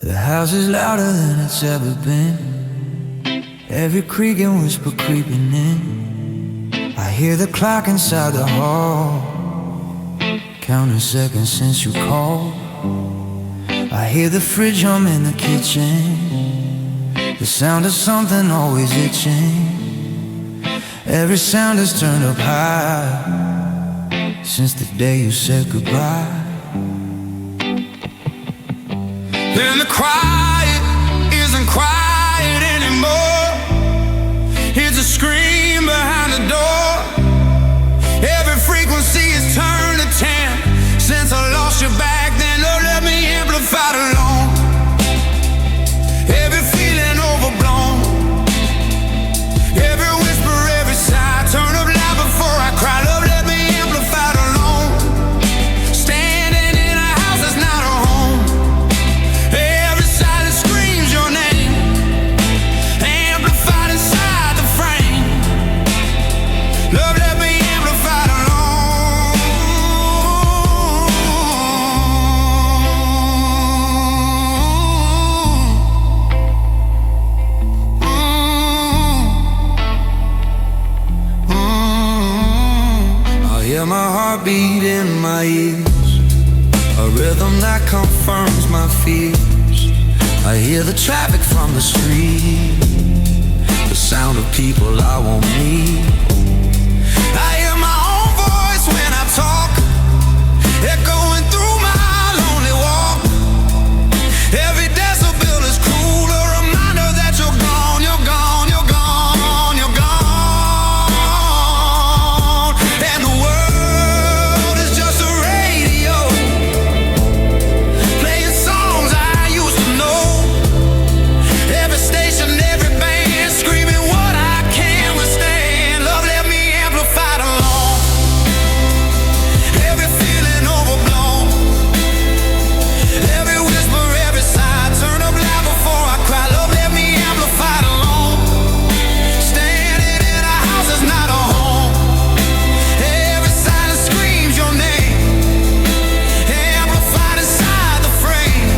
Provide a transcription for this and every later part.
The house is louder than it's ever been. Every creak and whisper creeping in. I hear the clock inside the hall, counting seconds since you called. I hear the fridge hum in the kitchen, the sound of something always itching. Every sound has turned up high since the day you said goodbye. And the quiet isn't quiet anymore. It's a scream behind the door. Every frequency is turned to 10. Since I lost you back then, Lord, let me amplify it alone. Every feeling overblown, every whisper, every sigh, turn up loud before I cry. Love, let me amplify it alone. Standing in a house that's not a home. Every silence screams your name, amplified inside the frame. Love, let me amplify it alone. I hear my heartbeat in my ears, a rhythm that confirms my fears. I hear the traffic from the street, the sound of people I won't meet. I hear my own voice when I talk, echoing through my lonely walk. Every decibel is cruel, a reminder that you're gone, you're gone, you're gone, you're gone. And the world is just a radio, playing songs I used to know. Every station, every band, screaming what I can't withstand. Love, let me amplify it alone. Every feeling overblown, every whisper, every sigh, turn up loud before I cry. Love, let me amplify it alone. Standing in a house that's not a home. Every silence screams your name, amplified inside the frame.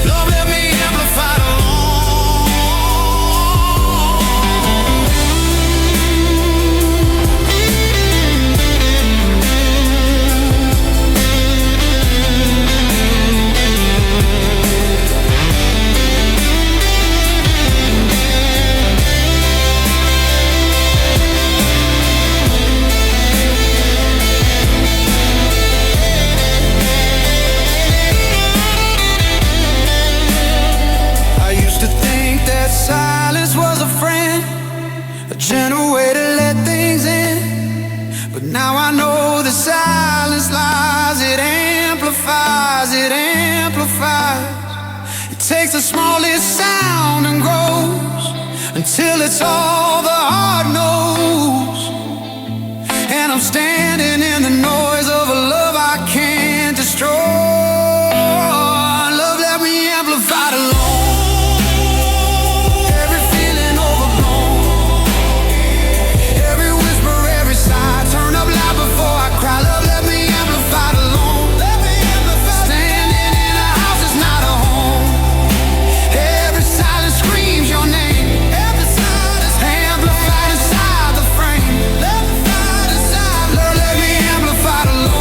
Love, let me amplify it alone. I used to think that silence was a friend, a gentle way to let things in. But now I know the silence lies, it amplifies, it amplifies. It takes the smallest sound and grows until it's all the heart knows. And I'm standing in the noise of a love I can't destroy. Love, let me amplify it alone. Every feeling overblown, every whisper, every sigh, turn up loud before I cry. Love, let me amplify it alone. Standing in a house that's not a home. Every silence screams your name, amplified inside the frame. Love, let me amplify it alone.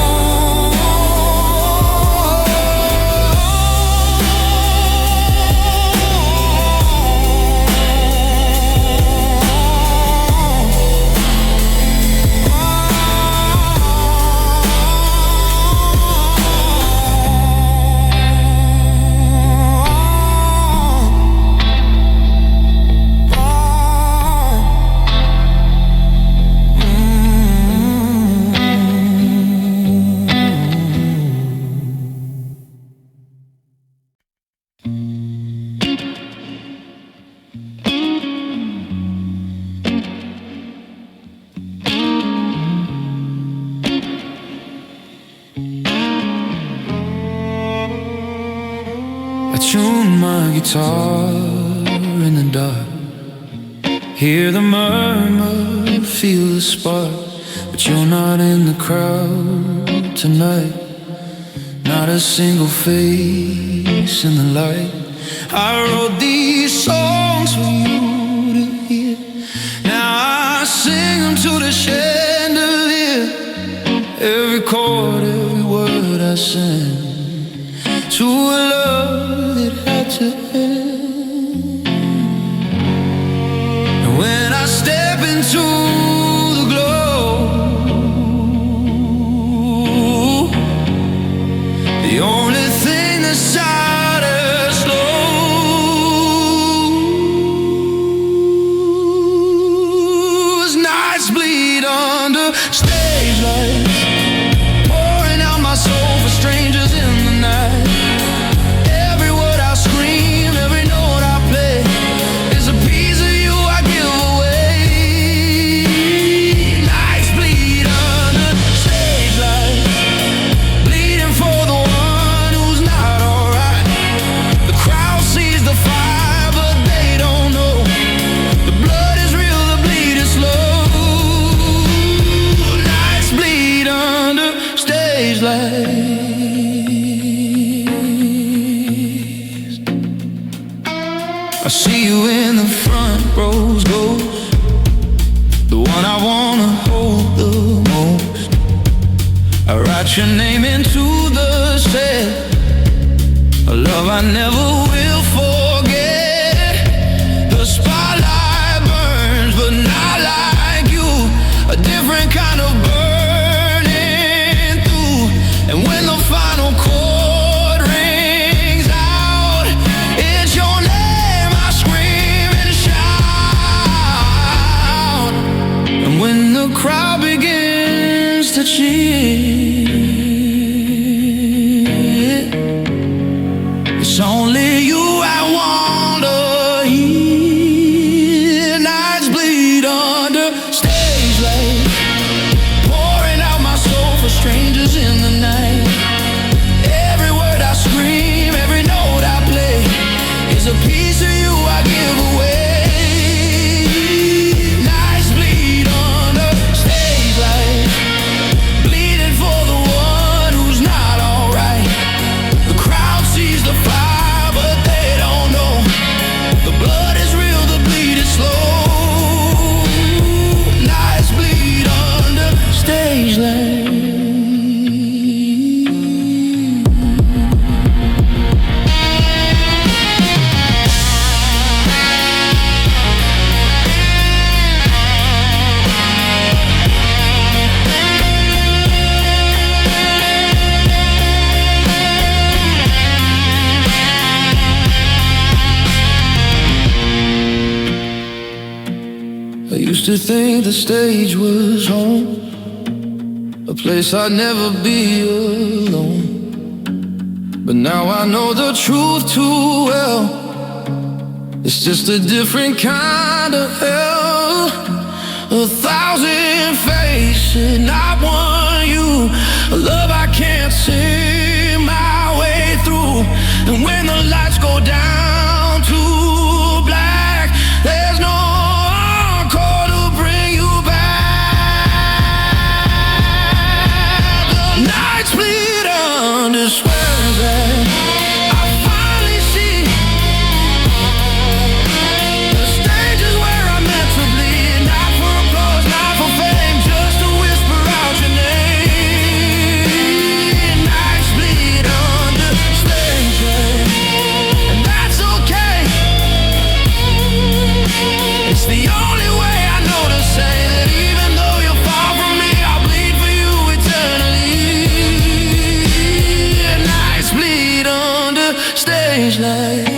I tune my guitar in the dark, hear the murmur, feel the spark. But you're not in the crowd tonight. not a single face in the light. I wrote these songs for you to hear. Now I sing them to the chandelier. Every chord, every word I sing to a love that had to end. And when I step into the glow, the only thing that's sad is slow. As nights bleed under stage lights, pouring out my soul for strangers in the night. Every word I scream, every note I play is a piece of you I give away. Nights bleed under stage lights, bleeding for the one who's not alright. The crowd sees the fire, but they don't know the blood is real, the bleed is slow. Nights bleed under stage lights. I see you in the front rows, ghost, the one I wanna hold the most. I write your name into the sand, a love I never will forget. The spotlight burns, but not like you, a different kind of burning through. And when the final chord rings out, it's your name I scream and shout. And when the crowd begins to cheer, it's only you I wanna hear. Nights bleed under stage lights, pouring out my soul for strangers in the night. Every word I scream, every note I play is a piece of you I give away. Nights bleed under stage lights, bleeding for the one who's not alright. The crowd sees the fire, but they don't know the blood is real, the bleed is slow. Nights bleed under stage lights. I used to think the stage was home, a place I'd never be alone. But now I know the truth too well. It's just a different kind of hell. 1,000 faces, not one you. A love I can't see my way through. And when the lights go down to black, there's no encore to bring you back. The nights bleed under swears that I finally see. The stage is where I'm meant to bleed, not for applause, not for fame, just to whisper out your name. Nights bleed under stage lights, and that's okay. It's the only way I know to say that even though you're far from me, I'll bleed for you eternally. Nights bleed under stage lights.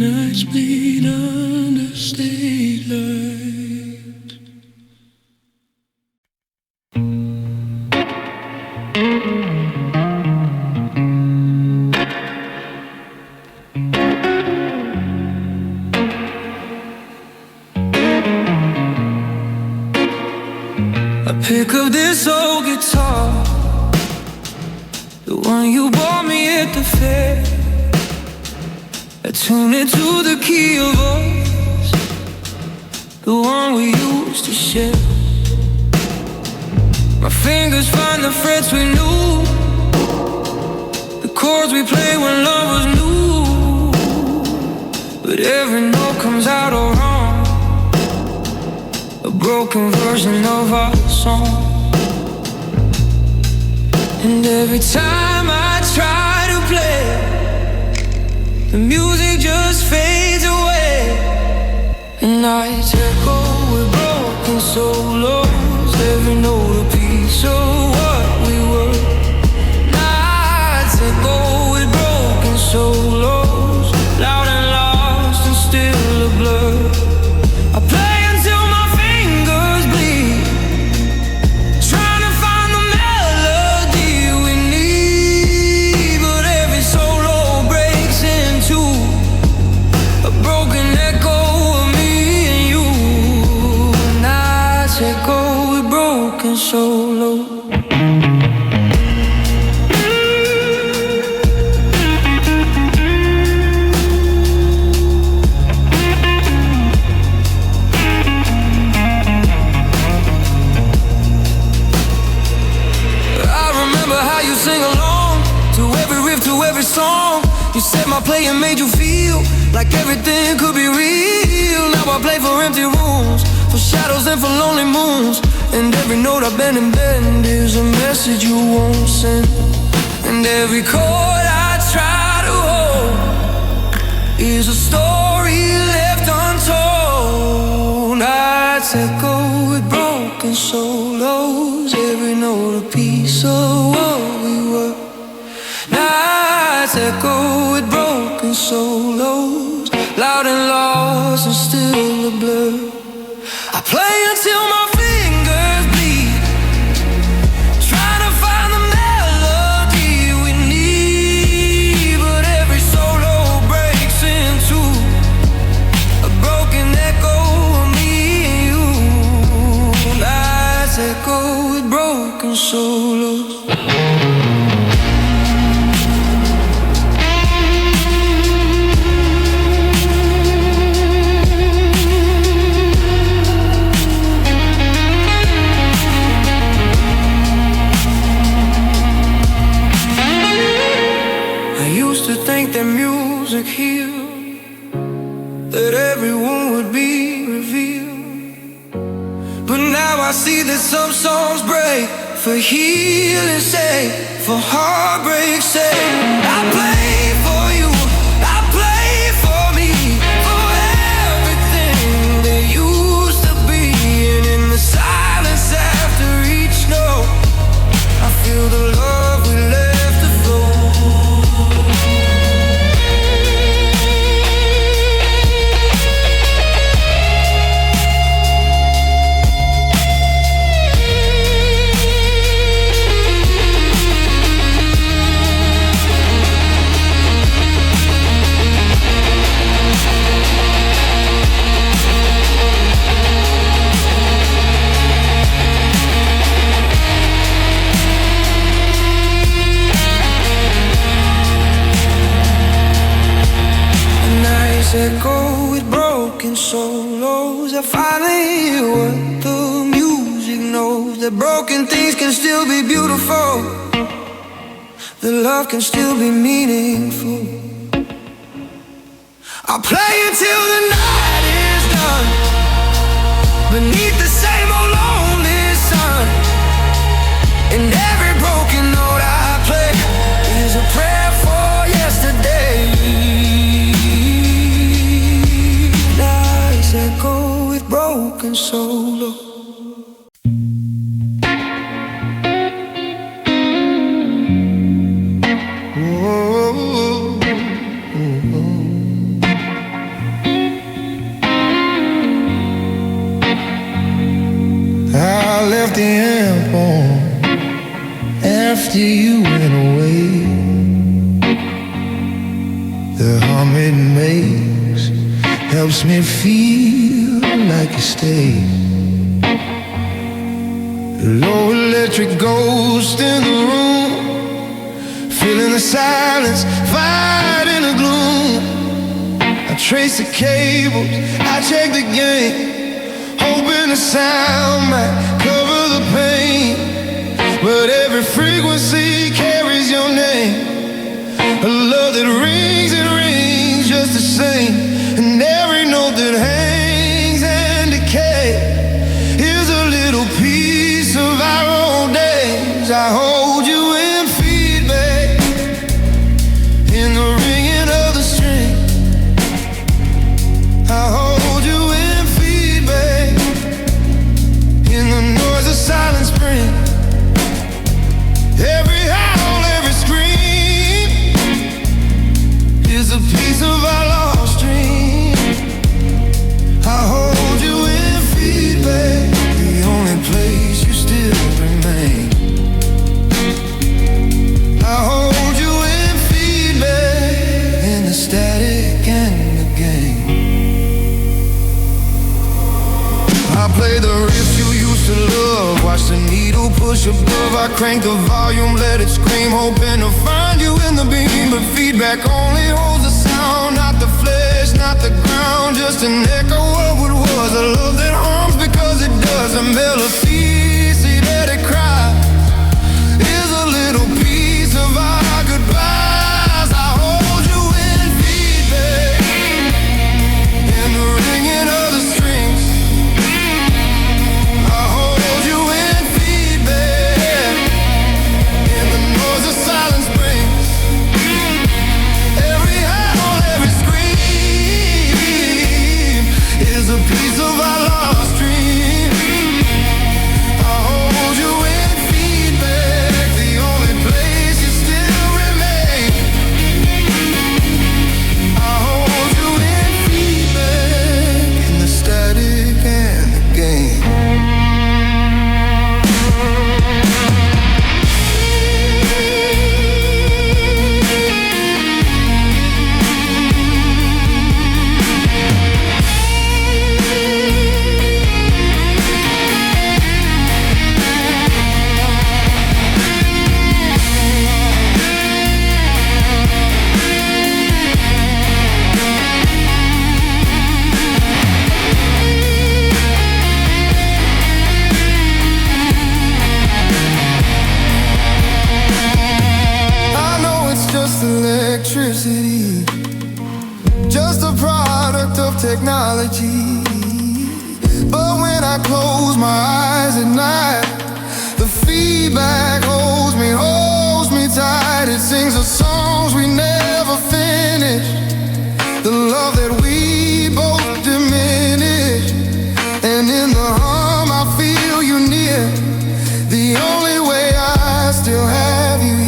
Nights bleed under stage lights. I pick up this old guitar, the one you bought me at the fair. Tune it to the key of voice, the one we used to share. My fingers find the frets we knew, the chords we played when love was new. But every note comes out all wrong, a broken version of our song. And every time I try to play, the music just fades away. And nights echo with broken solos, every note a piece of what we were. Nights echo with broken solos, loud and lost and still a blur. I play until my fingers bleed, trying to find the melody we need. But every solo breaks into a broken echo of me and you. Nights echo with broken solos. Sing along to every riff, to every song. You said my playing made you feel like everything could be real. Now I play for empty rooms, for shadows and for lonely moons. And every note I bend and bend is a message you won't send. And every chord I try to hold is a story left untold. Nights echo with broken solos, every note a piece of what we were. Nights echo with broken solos, loud and lost and still a blur. I play until my fingers bleed, trying to find the melody we need. But every solo breaks into a broken echo of me and you. Nights echo with broken solos. That music healed, that everyone would be revealed. But now I see that some songs break for healing's sake, for heartbreak's sake. I play for you, I play for me, for everything that used to be. And in the silence after each note, I feel the love we left to flow. Echo with broken solos, I finally hear what the music knows. That broken things can still be beautiful, that love can still be meaningful. I'll play until the night is done, beneath the same old lonely sun. And every broken note I play is a prayer for yesterday. Echo with broken solo. I left the amp on after you went away. The hum it makes helps me feel like you stay. Low electric ghost in the room, feeling the silence, fighting the gloom. trace the cables, I check the game, hoping the sound might cover the pain. But every frequency carries your name, a love that rings and rings just the same. And every note that hangs and decays is a little piece of our old days. I hold you in feedback, in the ringing of the string. I hold you in feedback, in the noise of silent spring. Every howl, every scream is a piece of our lost dream. I hold you in feedback, the only place you still remain. I hold you in feedback, in the static and the game. I play the riffs you used to love, watch the needle push above. I crank the volume, let it scream, hoping to find you in the beam. But feedback only holds the sound, not the flesh, not the ground. Just an echo of what was, a love that harms because it does. A melody, see that it cries, is a little piece of our goodbyes. I hold you in feedback, in the ringing of the strings. I hold you in feedback, in the noise of silent springs. Every howl, every scream is a piece of our lost dream. I hold you in feedback, the only place you still remain. I hold you in feedback, in the static and the game. I know it's just electricity, just a product of technology. But when I close my eyes at night, the feedback holds me tight. It sings the songs we never finished, the love that we both diminished. And in the hum I feel you near, the only way I still have you here.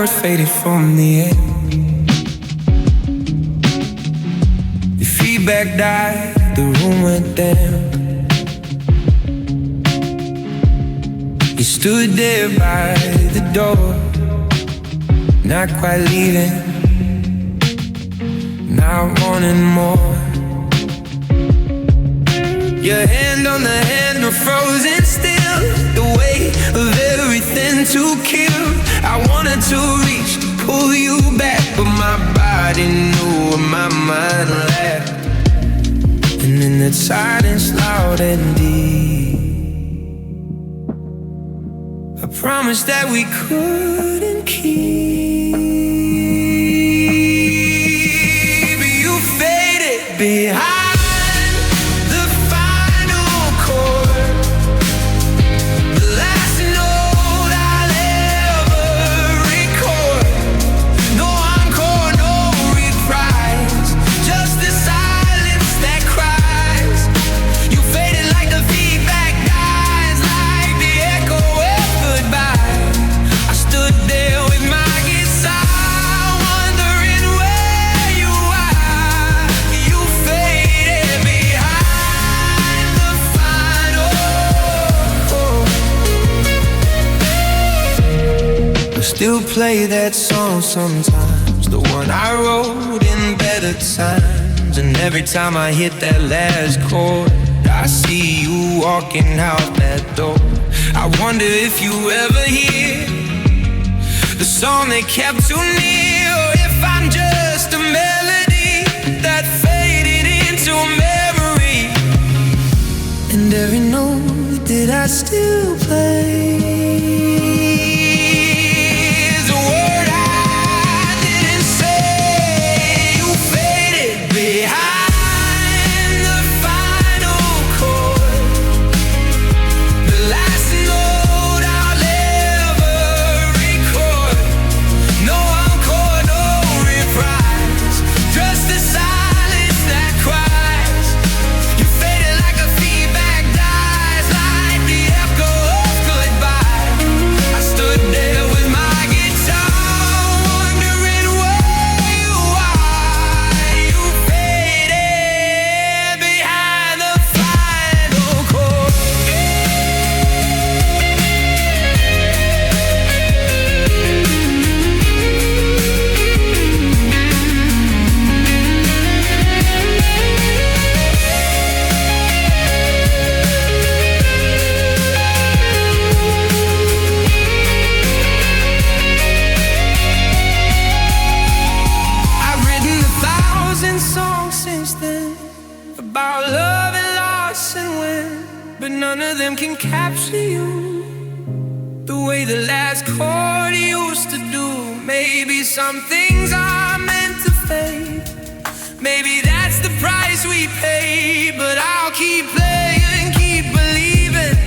words faded from the air. The feedback died, the room went down. You stood there by the door, not quite leaving, not wanting more. Your hand on the handle, frozen still, the weight of everything to kill. I wanted to reach, pull you back, but my body knew where my mind lacked. And in that silence, loud and deep, I promised that we couldn't keep. You faded behind still play that song sometimes, the one I wrote in better times. And every time I hit that last chord, I see you walking out that door. I wonder if you ever hear the song that kept you near, or if I'm just a melody that faded into memory. And every note that I still play, can capture you the way the last chord used to do. Maybe some things are meant to fade, maybe that's the price we pay. But I'll keep playing, keep believing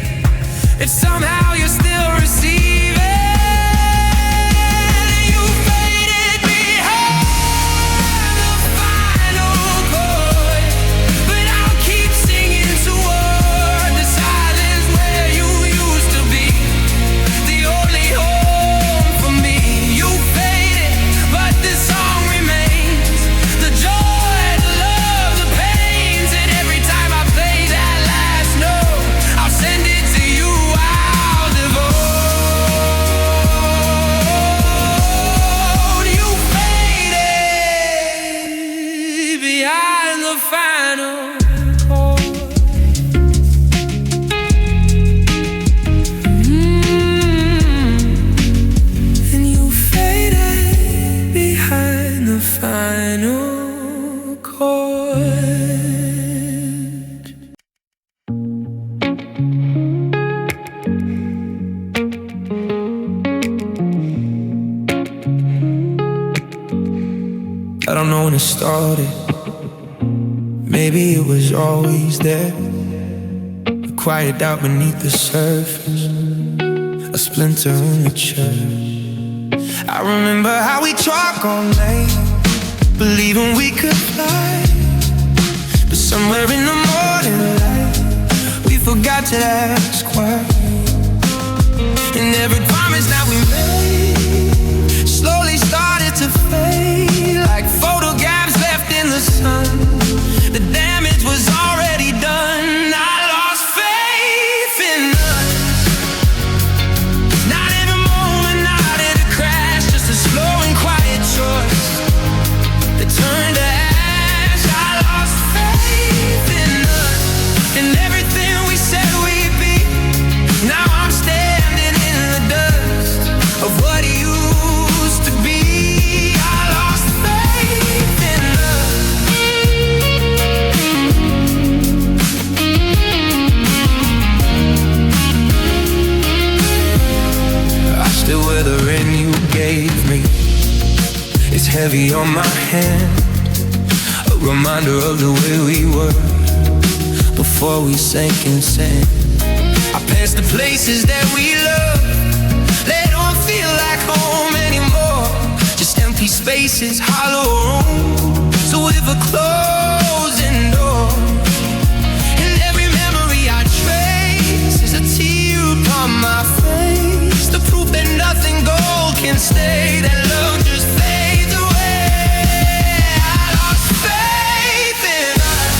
that somehow you're still receiving. I don't know when it started, maybe it was always there, a quiet doubt beneath the surface, a splinter in the church. I remember how we talk all night, believing we could fly, but somewhere in the morning light, we forgot to ask why. And every promise that we made, slow heavy on my hand, a reminder of the way we were before we sank in sand. I pass the places that we love, they don't feel like home anymore, just empty spaces, hollow rooms, so with a closing door. And every memory I trace is a tear upon my face, the proof that nothing gold can stay, that love just fades away. I lost faith in us,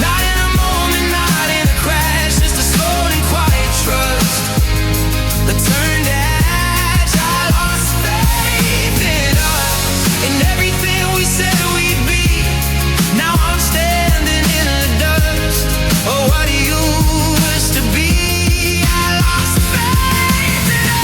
not in a moment, not in a crash, just a slow and quiet trust that turned to ash. I lost faith in us, in everything we said we'd be. Now I'm standing in the dust of what you used to be. I lost faith in us.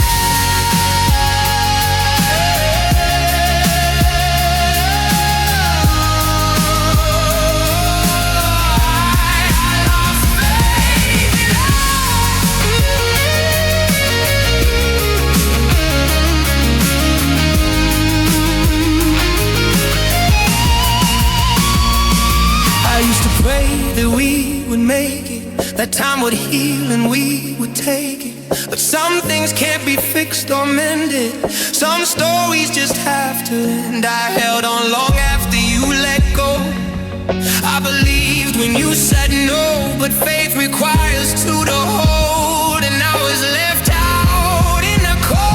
I used to pray that we would make it, that time would heal and we would take it. But some things can't be fixed or mended, some stories just have to end. I held on long after you let go, I believed when you said no, but faith requires two to hold, and I was left out in the cold.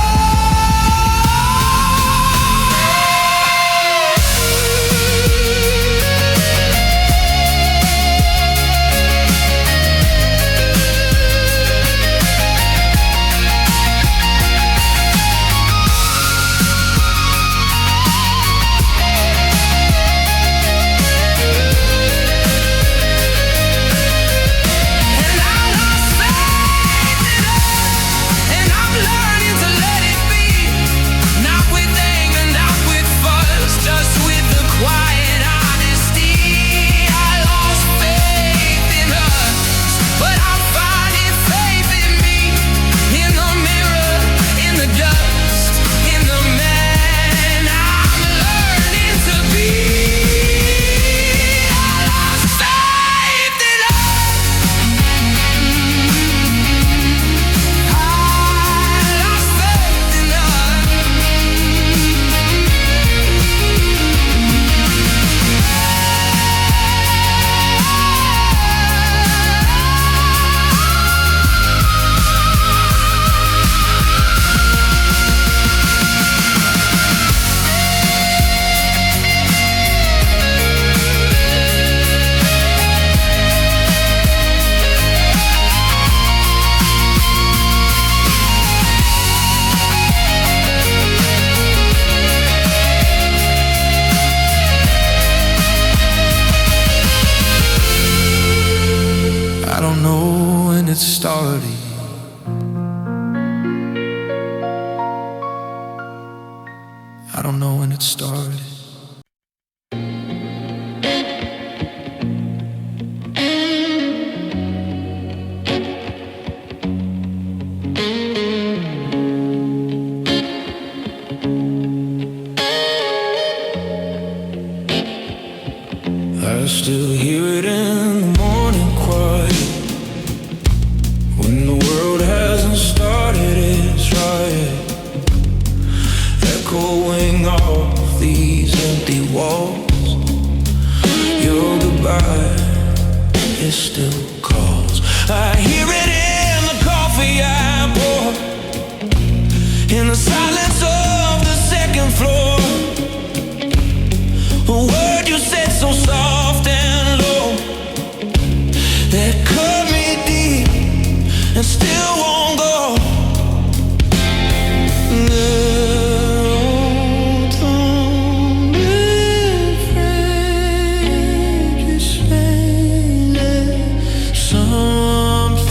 And I lost faith in us, and I'm learning to let it be, not with anger, not with fuss, just with the quiet honesty. I lost faith in us, but I'm finding faith in me, in the mirror, in the dust, in the man I'm learning to be. I lost faith in us. I lost faith in I don't know when it started, I don't know when it started. I still hear it in the morning quiet, when the world hasn't started its riot, echoing off these empty walls. Your goodbye, it still calls. I hear it in the coffee I pour, in the silence of the second floor. A word you said so soft and low, that cut me deep and still won't go. Something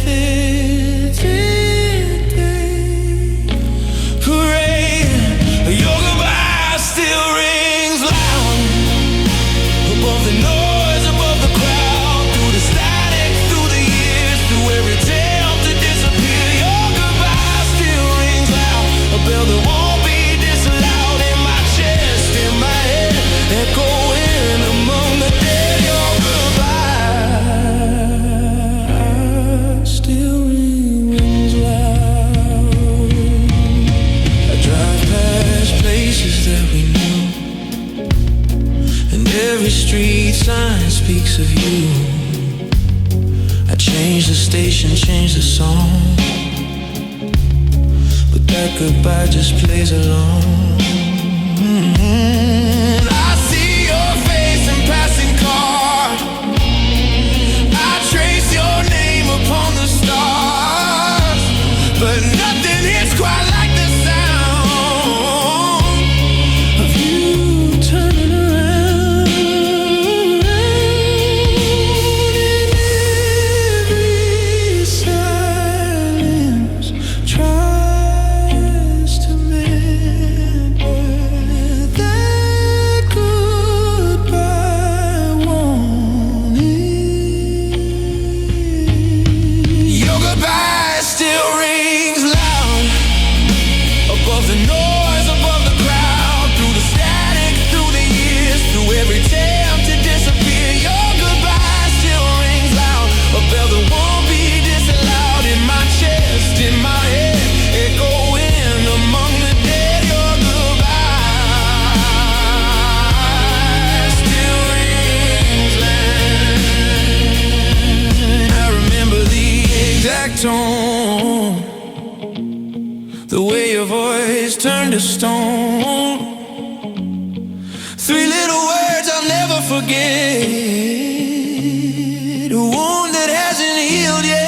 fits it. station changed the song, but that goodbye just plays along. I see your face in passing cars. I trace your name upon the stars, but nothing hits quite like the sound of you turning around. Every silence tries to mend where that goodbye won't end. Your goodbye still rings loud above the noise, above the crowd, through the static, through the years, through every attempt to disappear. Your goodbye still rings loud, a bell that won't be disallowed, in my chest, in my head, echoing among the dead. Your goodbye still rings loud. I remember the exact tone, the way your voice turned to stone. Three little words I'll never forget, a wound that hasn't healed yet.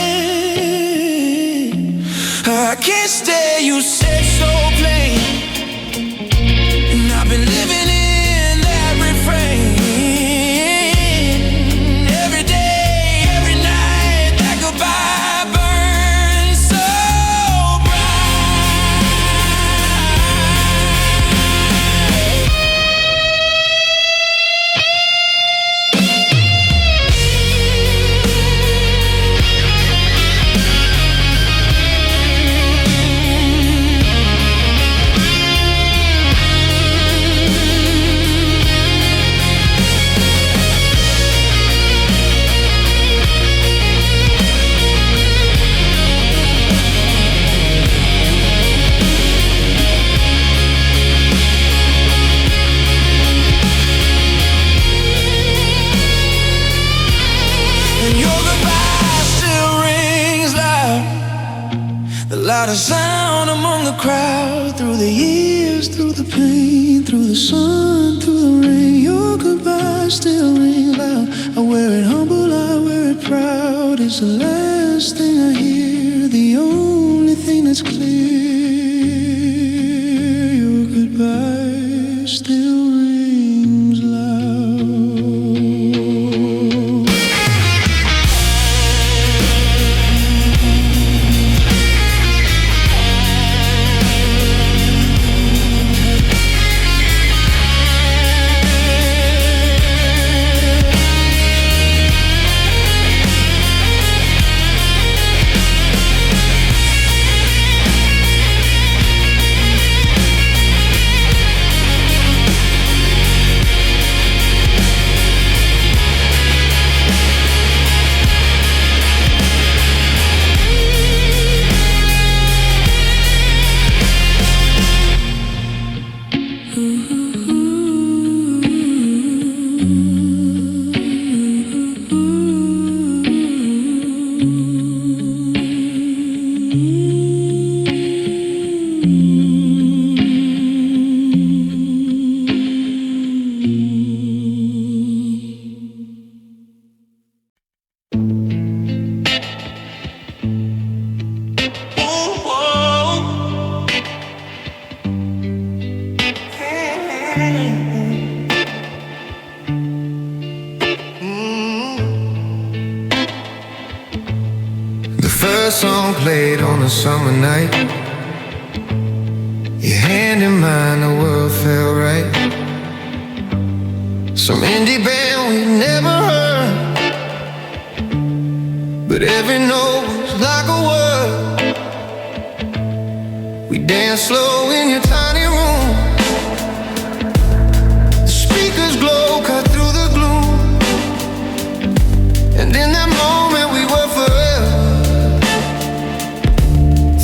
I can't stay, you said so plain, and I've been living in that refrain. Every day, every night, that goodbye burns so louder sound among the crowd, through the years, through the pain, through the sun, through the rain. Your goodbye still rings loud. I wear it humble, I wear it proud. It's the last thing I hear, the only thing that's clear. Your goodbye still rings loud. The first song played on a summer night, your hand in mine, the world felt right. Some indie band we never heard, but every note was like a word. We danced slow in your tiny room, the speakers glow cut through the gloom, and in that moment we were forever,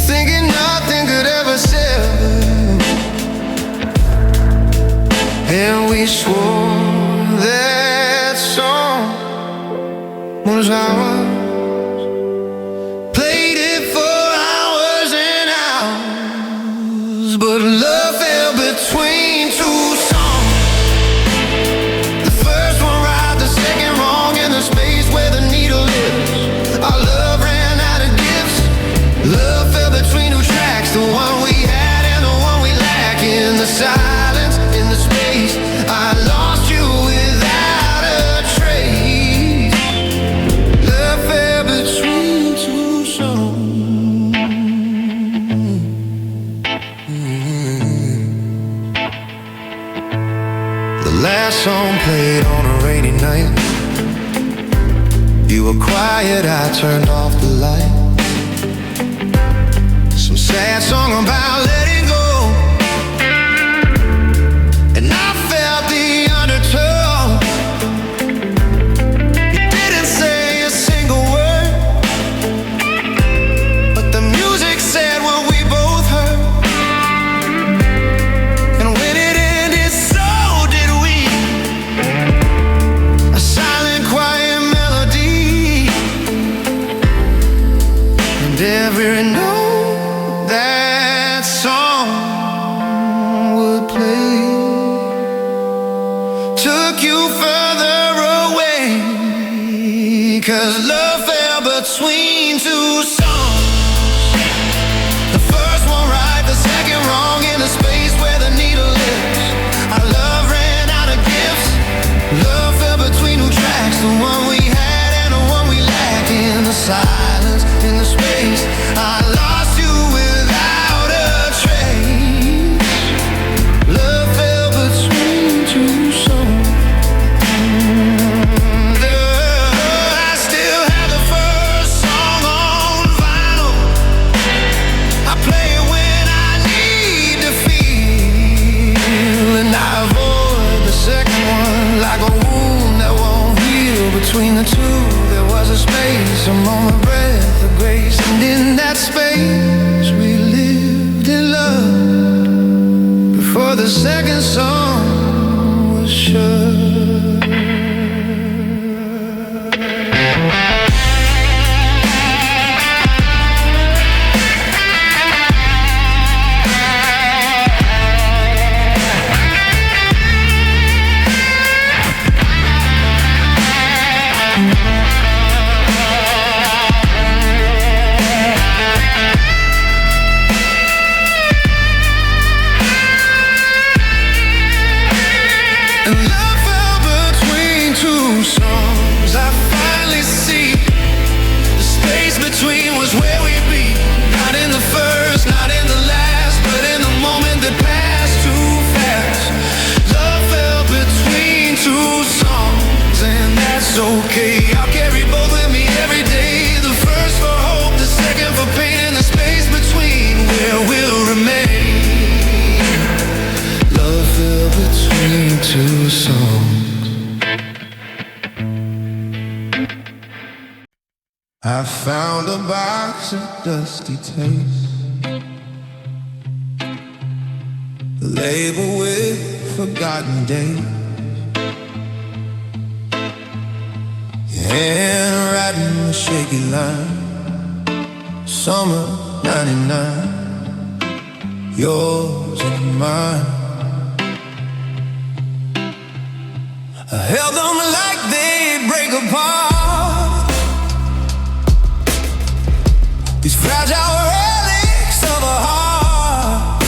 thinking nothing could ever sever. And we swore that song was ours played on a rainy night. You were quiet, I turned off the light. Some sad song about letting go, and I felt the undertow. You didn't say a single word, but the music said what we both heard. And when it ended, so did we. A silent, quiet melody, and every note that song would play took you further away. 'Cause love fell between two songs. The first one right, the second wrong, in the space where the needle lives. Our love ran out of gifts. Love fell between two tracks, the one we had and the one we lacked. In the silence, in the space, I lost you without a trace. Love fell between two songs. I still have the first song on vinyl. I play it when I need to feel, and I avoid the second one like a wound that won't heal. Between the two, there was a space, a moment, breath of grace, and in that space we lived in love before the second song was shut. And love fell between two songs. I finally see the space between was where we'd be. Not in the first, not in the last, but in the moment that passed too fast. Love fell between two songs, and that's okay. I'll carry both with me every day. The first for hope, the second for pain, and the space between where we'll remain. Love fell between two songs. I found a box of dusty tapes, a label with forgotten dates, your handwriting a shaky line. Summer '99, yours and mine. I held them like they'd break apart, these fragile relics of a heart.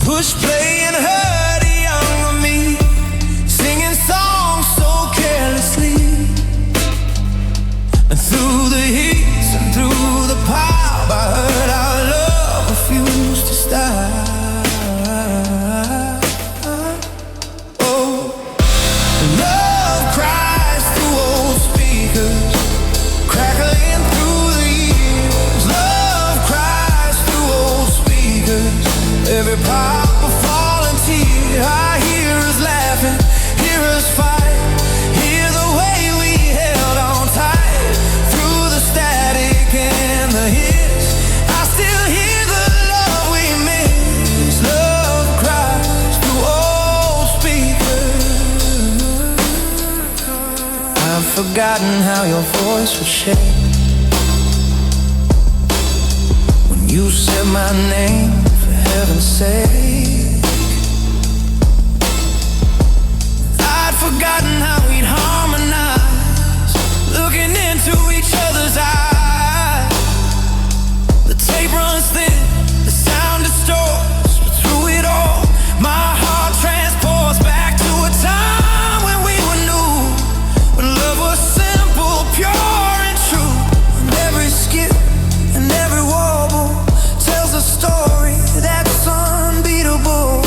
Push play and heard a younger me singing songs so carelessly. And through the heat and through the pile, I heard our love refused to stop. Love cries through old speakers, crackling through the years. Love cries through old speakers, every pop a falling tear. I hear us laughing, hear us fight, hear the way we held on tight. Through the static and the hits, I still hear the love we miss. Love cries through old speakers. I've forgotten how your voice would shake when you said my name, for heaven's sake. I'd forgotten how we'd harmonize, looking into each other's eyes. The tape runs thin, the sound distorts, but through it all, my heart transports back to a time when we were new, when love was simple, pure and true. And every skip and every warble tells a story that's unbeatable.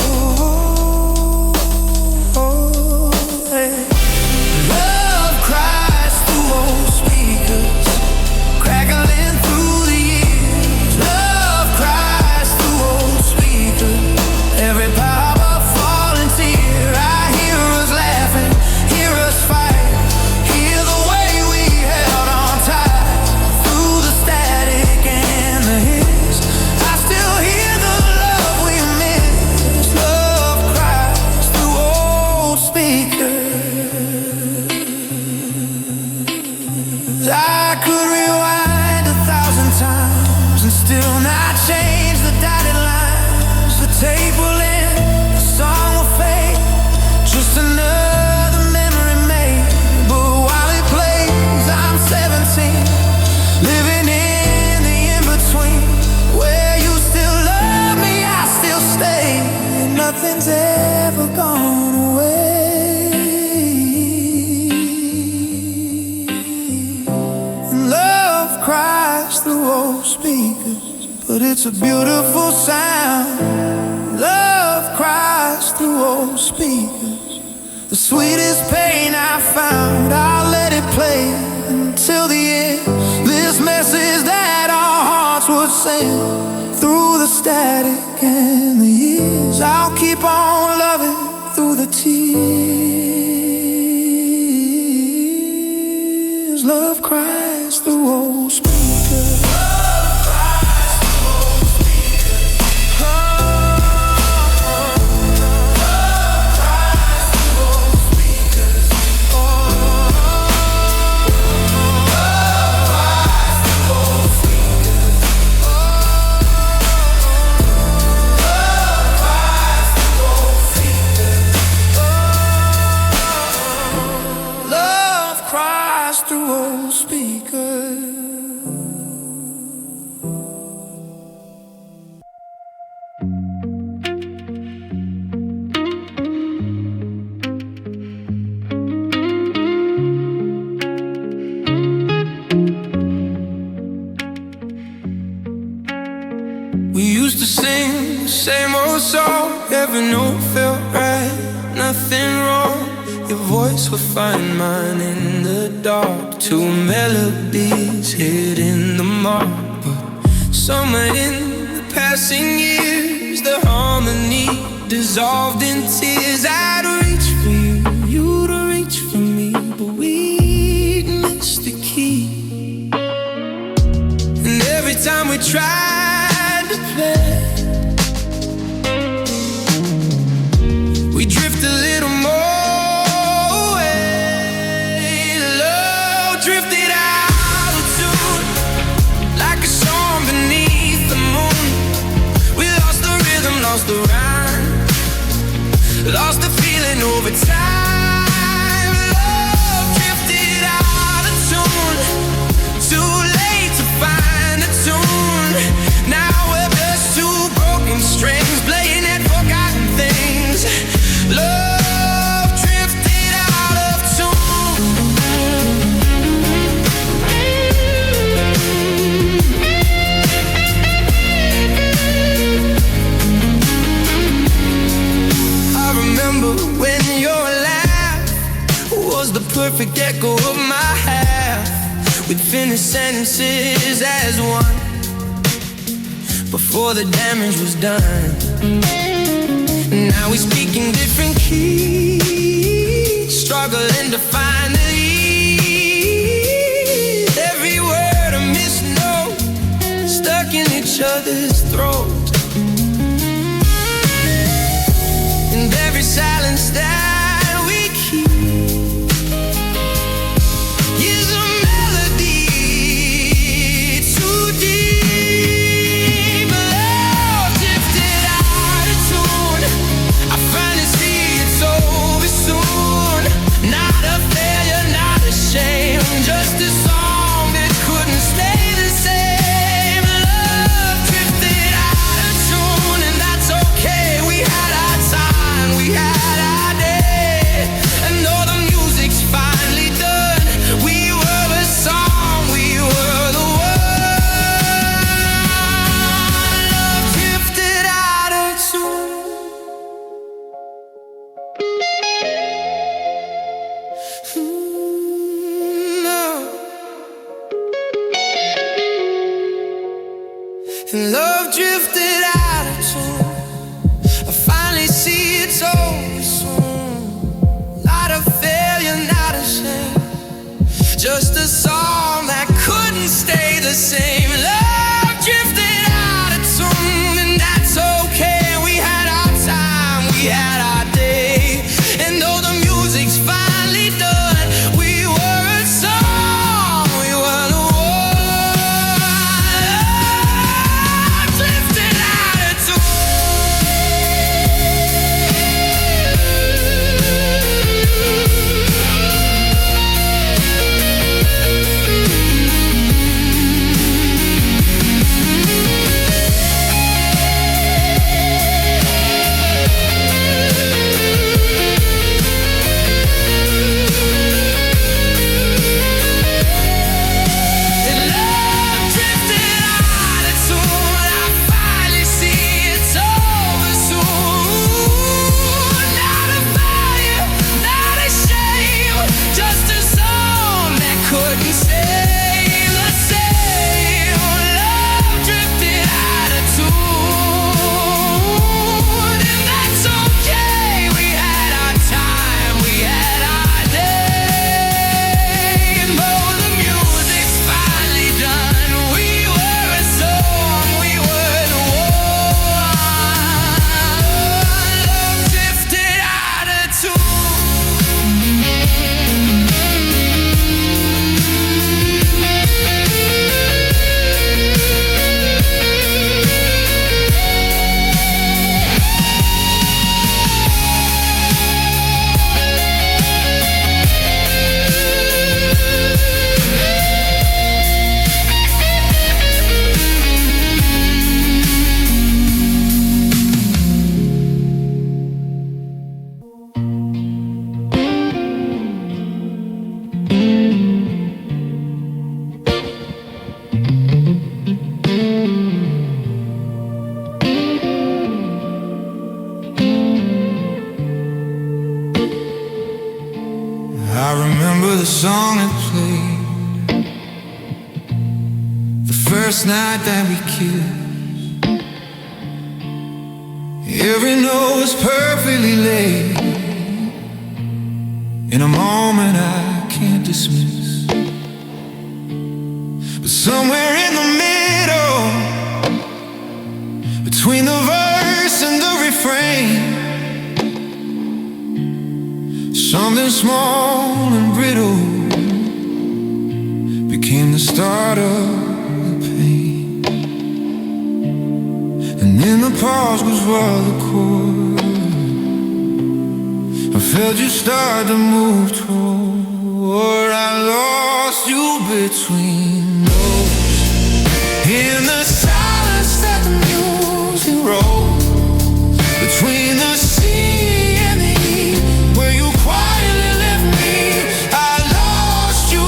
I could rewind 1,000 times and still not change the dotted lines. The tape will end, the song will fade, just another memory made. But while it plays, I'm 17, living in the in-between, where you still love me, I still stay, and nothing's ever gone away. Cries through old speakers, but it's a beautiful sound. Love cries through old speakers, the sweetest pain I found. I'll let it play until the end, this message that our hearts would send. Through the static and the years, I'll keep on loving through the tears. Love cries through old speakers. Through old speakers. We used to sing the same old song, every note felt right, nothing wrong. Your voice would find mine in the dark, two melodies hid in the mark. But somewhere in the passing years, the harmony dissolved in tears. I'd reach for you, you'd reach for me, but we'd miss the key. And every time we tried to play, we drift a little more. Lost the rhyme, lost the feeling over time. Love drifted out of tune, too late to find a tune. Now we're just two broken strings playing at forgotten things. Love drifted out of when your laugh was the perfect echo of my half. We'd finish sentences as one before the damage was done. Now we speak in different keys, struggling to find the ease. Every word a misnote, stuck in each other's throat. And every silence that we keep is a melody too deep. Love drifted out of tune, I finally see it's over soon. Not a failure, not a shame, just a song that couldn't stay the same. Love drifted out of tune, and that's okay. We had our time, we had our day, and though the music's finally done, we were the song, we were the one. Love drifted out of tune. No. And love drifted out of tune, I finally see it's over soon. Not a failure, not a shame, just a song that couldn't stay the same. Love drifted out of tune, and that's okay. We had our time, we had our day, and though the music's finally done, we were a song, we first night that we kissed. Every note was perfectly laid in a moment I can't dismiss. But somewhere in the middle, between the verse and the refrain, something small and brittle became the start of the pain. And in the pause was where the chord I felt you start to move toward. I lost you between notes, in the silence that the music wrote, between the sea and the heat, where you quietly left me. I lost you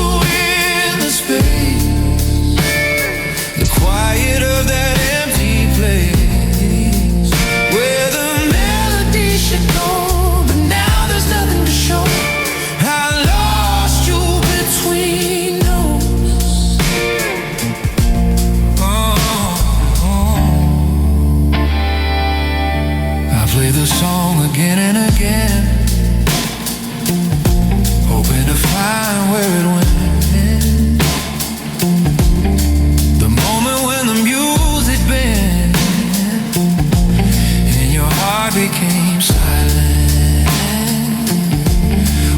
in the space, the quiet of that empty place, where the melody should go, but now there's nothing to show. I lost you between notes. I play the song again and again, hoping to find where it went. The moment when the music bent and your heart became silent.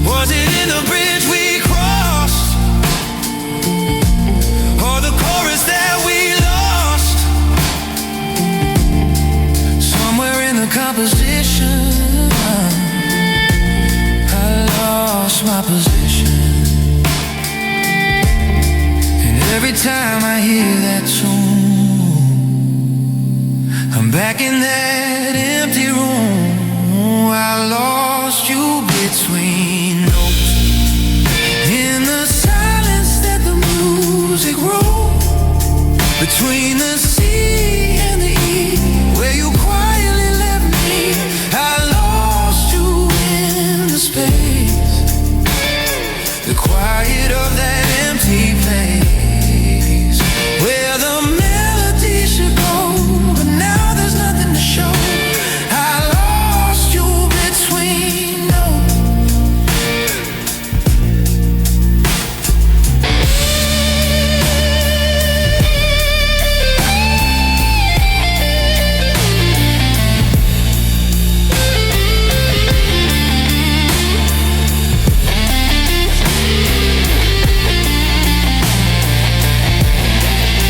Was it in the bridge we crossed, or the chorus that we lost? Somewhere in the composition, I lost my position. And every time I hear that tune, I'm back in that empty room. I lost you between notes, in the silence that the music wrote, between the sea and the heat, where you quietly left me. I lost you in the space, the quiet of that empty place, where the melody should go, but now there's nothing to show. I lost you between notes.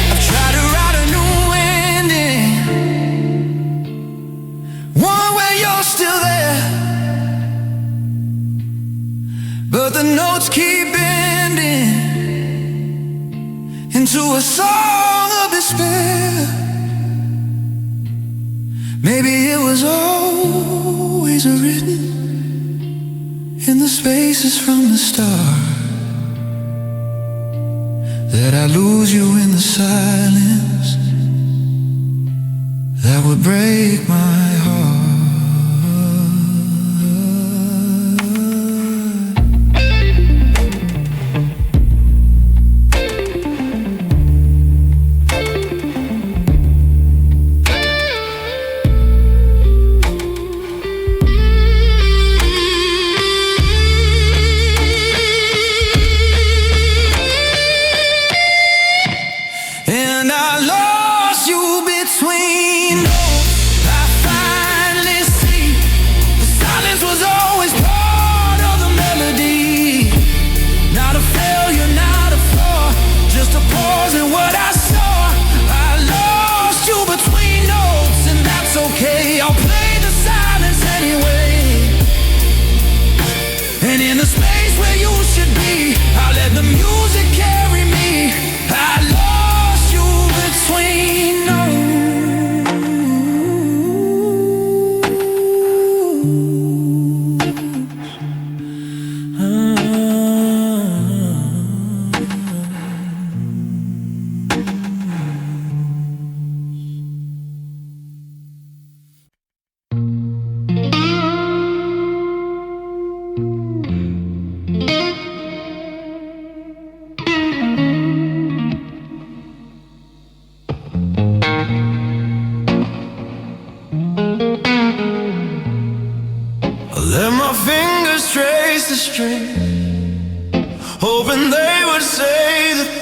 I've tried to write a new ending, one where you're still there, but the notes keep bending into a song of despair. Maybe it was always written in the spaces from the start, that I lose you in the silence that would break my heart. And I lost you between notes. I find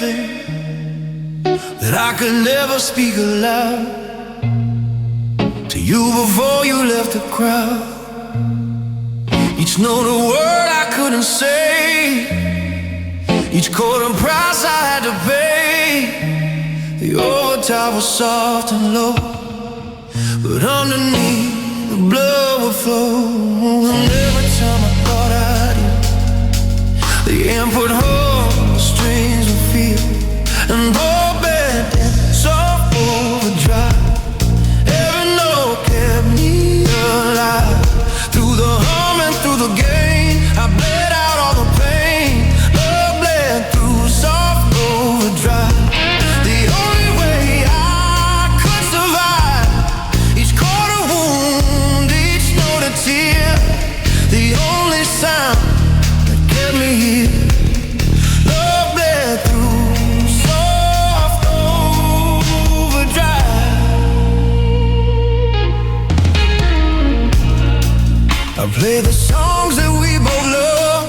everything that I could never speak aloud to you before you left the crowd. Each note a word I couldn't say, each chord a price I had to pay. The overtime was soft and low, but underneath the blood would flow. And every time I thought I did, the input home, the strings would feel and roll back in soft overdrive. Every note kept me alive. Through the hum and through the gain, I bled out all the pain. Love bled through soft overdrive. The only way I could survive, each chord a wound, each note a tear. The only sound that kept me here. Love bled through soft overdrive. I play the songs that we both love,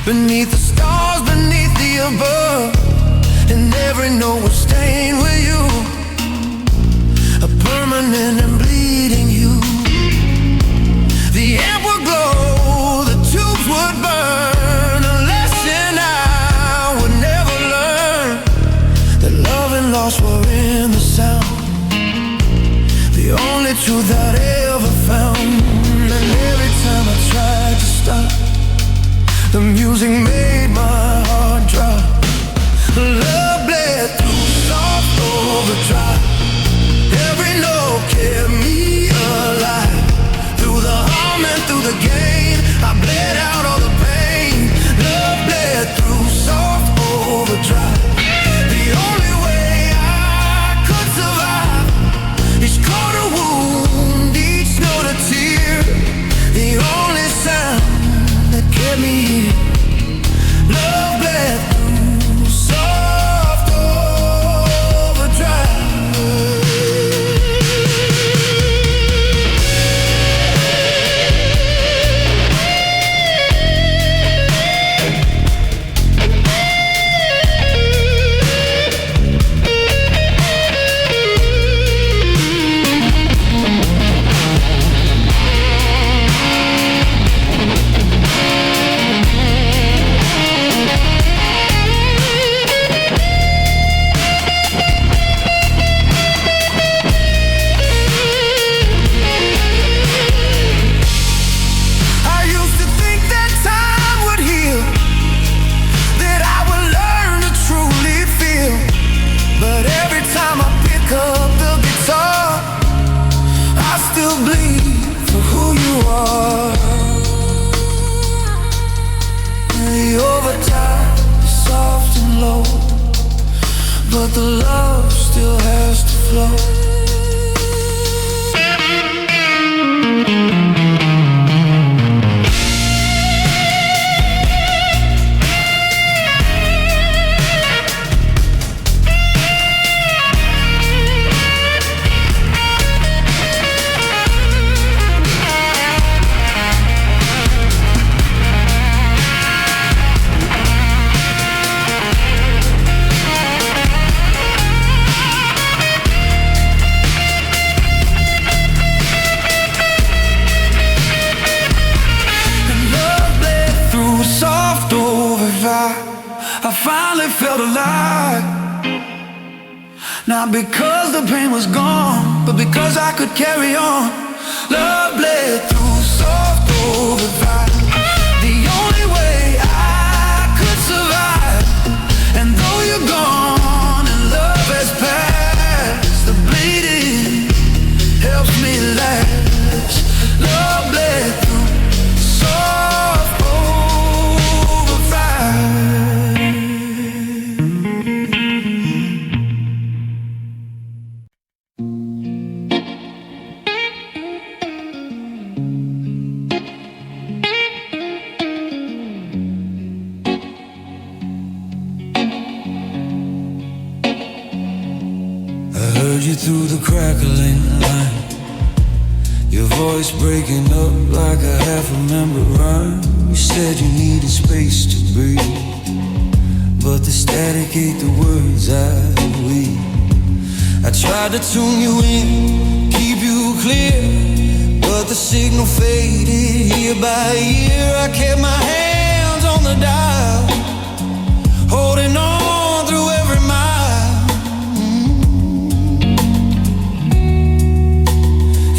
beneath the stars, beneath the above. And every note was stained with you, a permanent and bleeding you. The amp would glow, the tubes would burn. A lesson I would never learn, that love and loss were in the sound, the only truth I'd ever found. And every time I tried to stop, the music made my heart drop. Love bled through soft overdrive. Every note kept me alive. Through the hum and through the gain, I bled out all the pain. Love bled through soft overdrive. The only way I could survive, each chord a wound, each note a tear. The only sound that kept me here. Love bled through soft overdrive. I used to think that time would heal, that I would learn to truly feel. But every time I pick up the guitar, I still bleed for who you are. The overtime is soft and low, but the love still has to flow. I finally felt alive. Not because the pain was gone, but because I could carry on. Love bled through soft overdrive. The only way I could survive. And though you're gone and love has passed, the bleeding helps me last. Love bled through soft overdrive. Heard you through the crackling line, your voice breaking up like a half-remembered rhyme. You said you needed space to breathe, but the static ate the words I weave. I tried to tune you in, keep you clear, but the signal faded year by year. I kept my hands on the dial, holding on through every mile.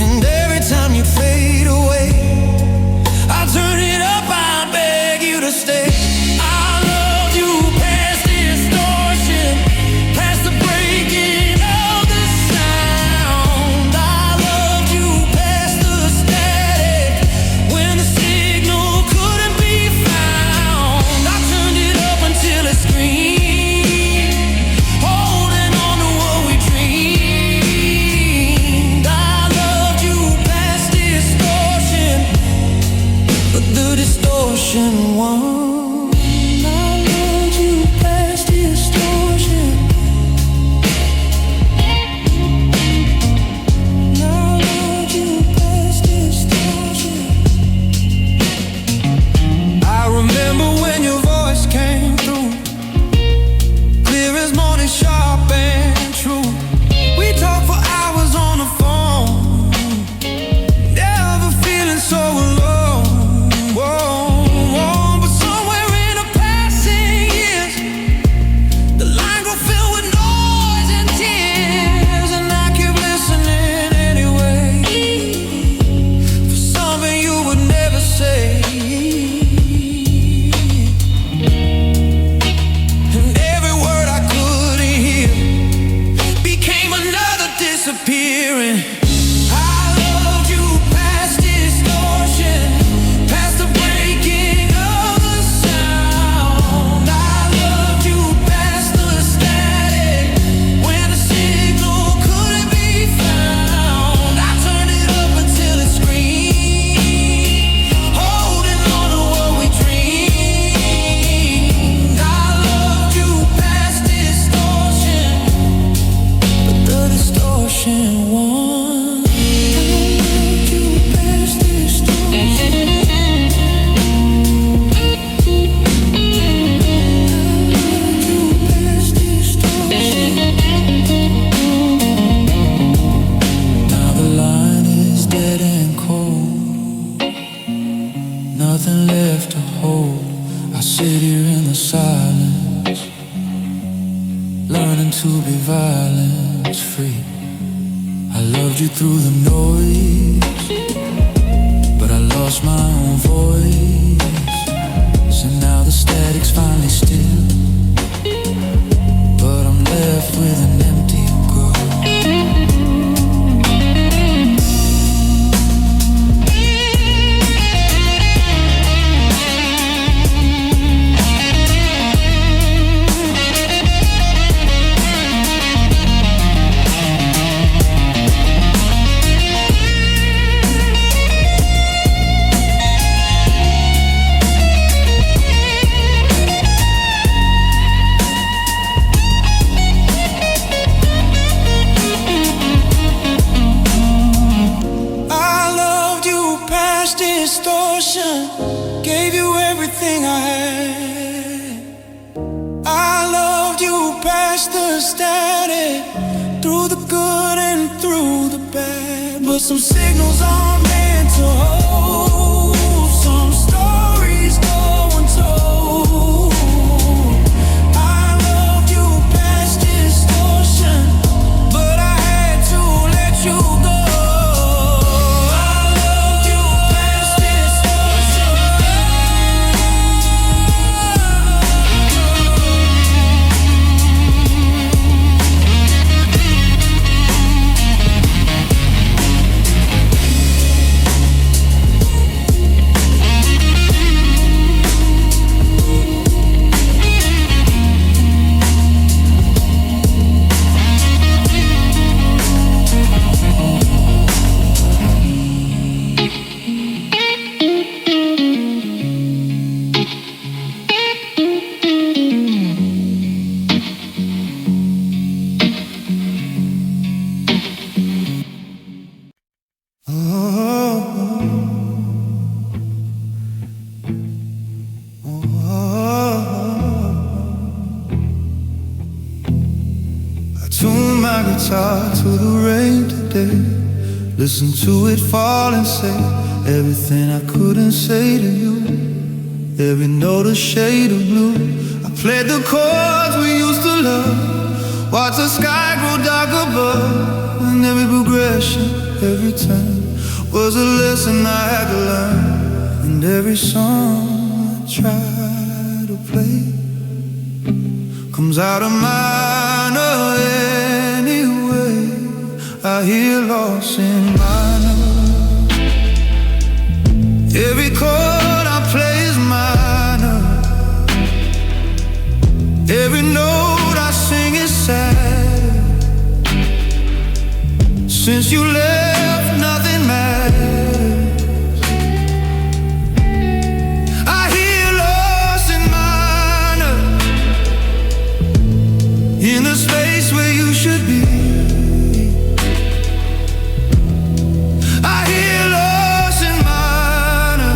And every time you fade away, I turn it up, I beg you to stay. I love you past distortion, past the breaking of the sound. I love you past the static, when the signal couldn't be found. I turned it up until it screamed, holding on to what we dreamed. I loved you past distortion, but the distortion won. I loved you past distortion. I loved you past distortion. I remember when your voice came through, clear as morning, sharp and true. We talked for hours on the phone, never feeling so alone. Whoa, but somewhere in the passing years, the line got filled with noise and tears, and I kept listening anyway, for something you would never say. And every word I couldn't hear became another disappearing. I loved you past distortion, past the breaking of the sound. I loved you past the static, when the signal couldn't be found. I turned it up until it screamed, holding on to what we dreamed. I loved you past distortion, but the distortion won. I loved you past distortion. Now the line is dead and cold, nothing left to hold. I sit here in the silence, learning to be violence free. I loved you through the noise, but I lost my own voice. So now the static's finally still, but I'm left with an empty goal. I loved you past distortion, gave you everything I had. I loved you past the static, through the good and through the bad. But some signals aren't meant to hold, some stories go untold. I loved you past distortion, but I had to let you go. I loved you past distortion. tune my guitar to the rain today. Listen to it fall and say everything I couldn't say to you. Every note a shade of blue. I played the chords we used to love. Watch the sky grow dark above. And every progression, every turn was a lesson I had to learn. And every song I try to play comes out of minor anyway. I hear lost in minor. Every chord I play is minor. Every note I sing is sad. Since you left, nothing matters. I hear lost in minor. In the space where you should be. I hear lost in minor.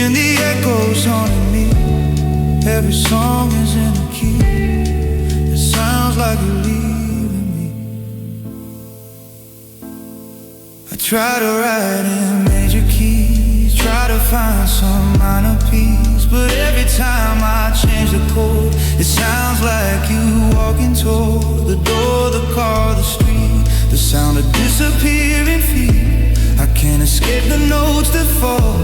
In the echoes haunting me. Every song is in a key. It sounds like you're leaving me. I try to write in major keys, try to find some minor peace, but every time I change the chord, it sounds like you walking toward the door, the car, the street, the sound of disappearing feet. I can't escape the notes that fall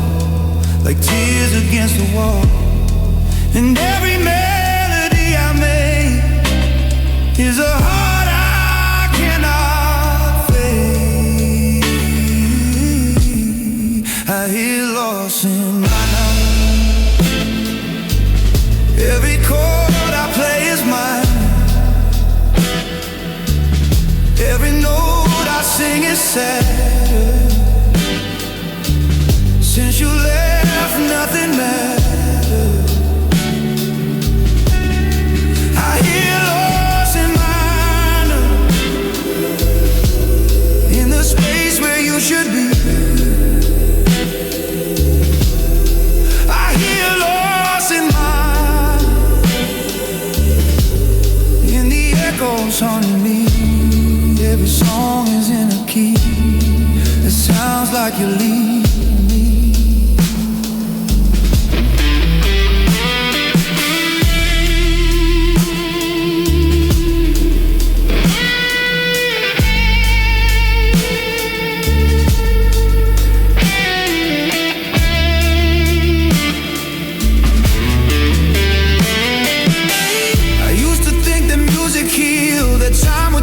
like tears against the wall. And every melody I make is a heart I cannot fake. I hear lost in minor. Every chord I play is mine. Every note I sing is sad. Since you left, nothing matters. I hear lost in minor. In the space where you should be. I hear lost in minor. In the echoes haunting me. Every song is in a key. It sounds like you're leaving.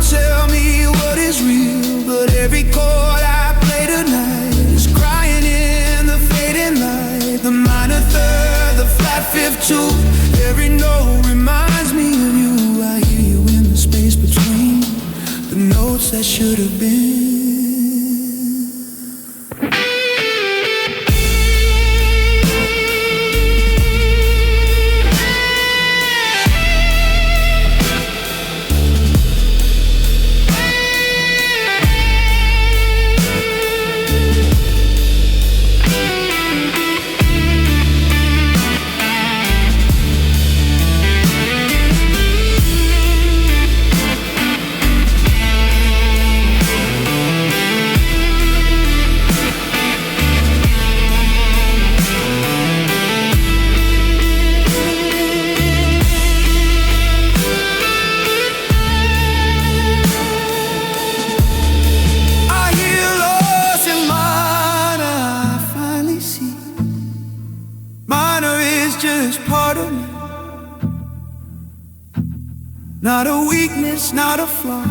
Tell me what is real, but every chord I play tonight is crying in the fading light. The minor third, the flat fifth too. Every note reminds me of you. I hear you in the space between the notes that should have been. Not a weakness, not a flaw,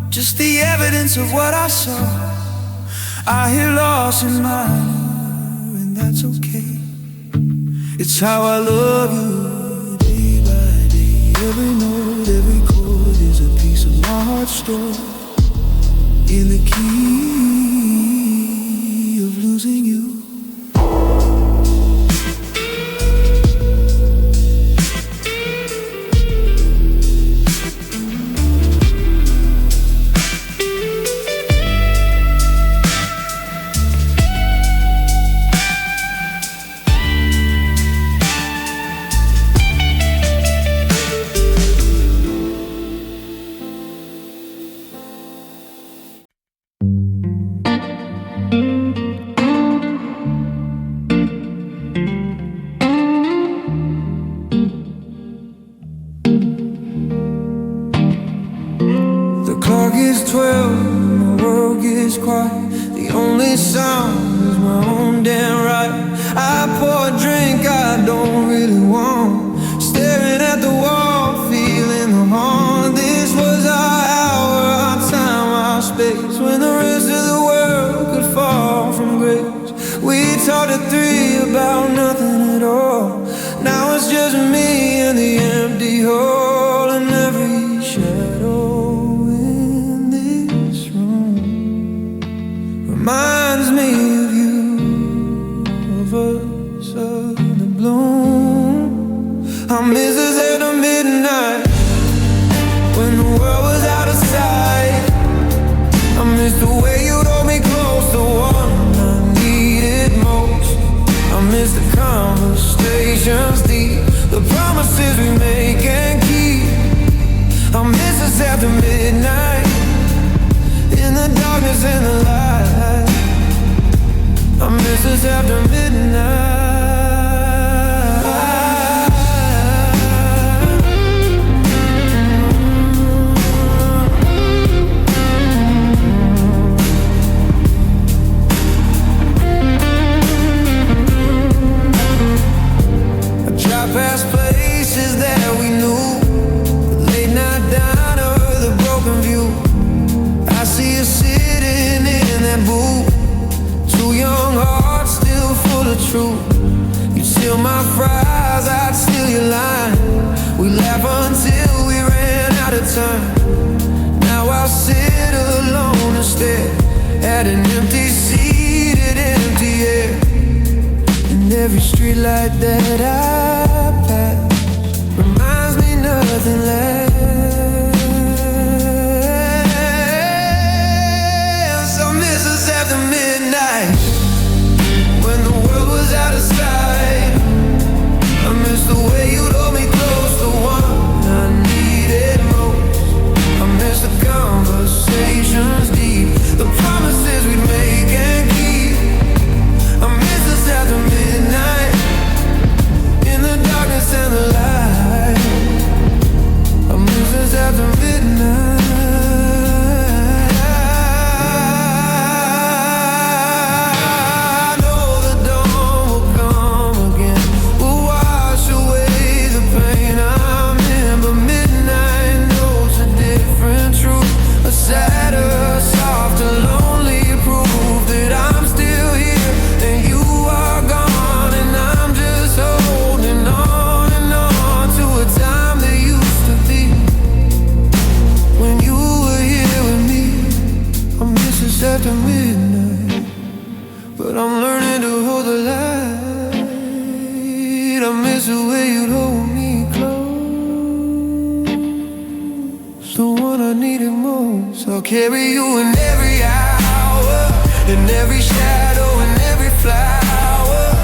just the evidence of what I saw. I hear lost in minor, and that's okay. It's how I love you, day by day. Every note, every chord is a piece of my heart stored in the key of losing you. hour gets 12 and the world gets quiet, the only sound is my own damn right. I pour a drink I don't really want, staring at the wall, feeling the harm. This was our hour, our time, our space, when the rest of the world could fall from grace. We talked at 3 about nothing at all. Now it's just me and the empty hole, and every shadow in this room reminds me of you, of us, of the bloom. I miss us at the midnight, when the world was out of sight. I miss the way you hold me close, the one I needed most. I miss the conversations deep, the promises we make and keep. I miss us after midnight, in the darkness and the light. I miss us after midnight. Past places that we knew, the late night diner, the broken view. I see you sitting in that booth, 2 young hearts still full of truth. You'd steal my fries, I'd steal your line. We laugh until we ran out of time. Now I sit alone instead, at an empty seat at empty air. And every streetlight that I pass reminds me nothing less. I miss us after midnight, when the world was out of sight. I miss the way you'd hold me close, the one I needed most. I miss the conversations deep, the promises we'd make and keep. I miss us after midnight, in the darkness and the light. I miss us after midnight. I know the dawn will come again, will wash away the pain I'm in. But midnight knows a different truth, a sadder, softer, lonely proof that I'm still here and you are gone, and I'm just holding on and on to a time that used to be, when you were here with me. I miss us after midnight, but I'm learning to hold the light. I miss the way you'd hold me close, the one I needed most. I'll carry you in every hour, in every shadow, in every flower.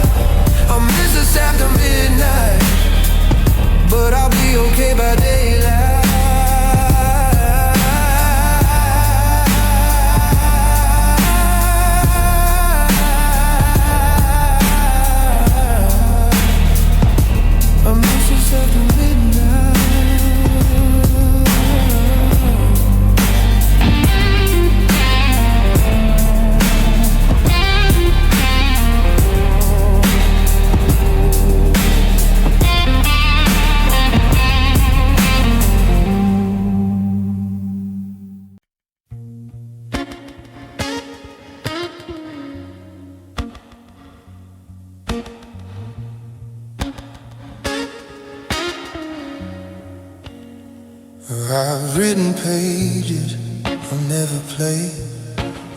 I'll miss us after midnight, but I'll be okay by daylight. I'll miss us after midnight. I've written pages I'll never play,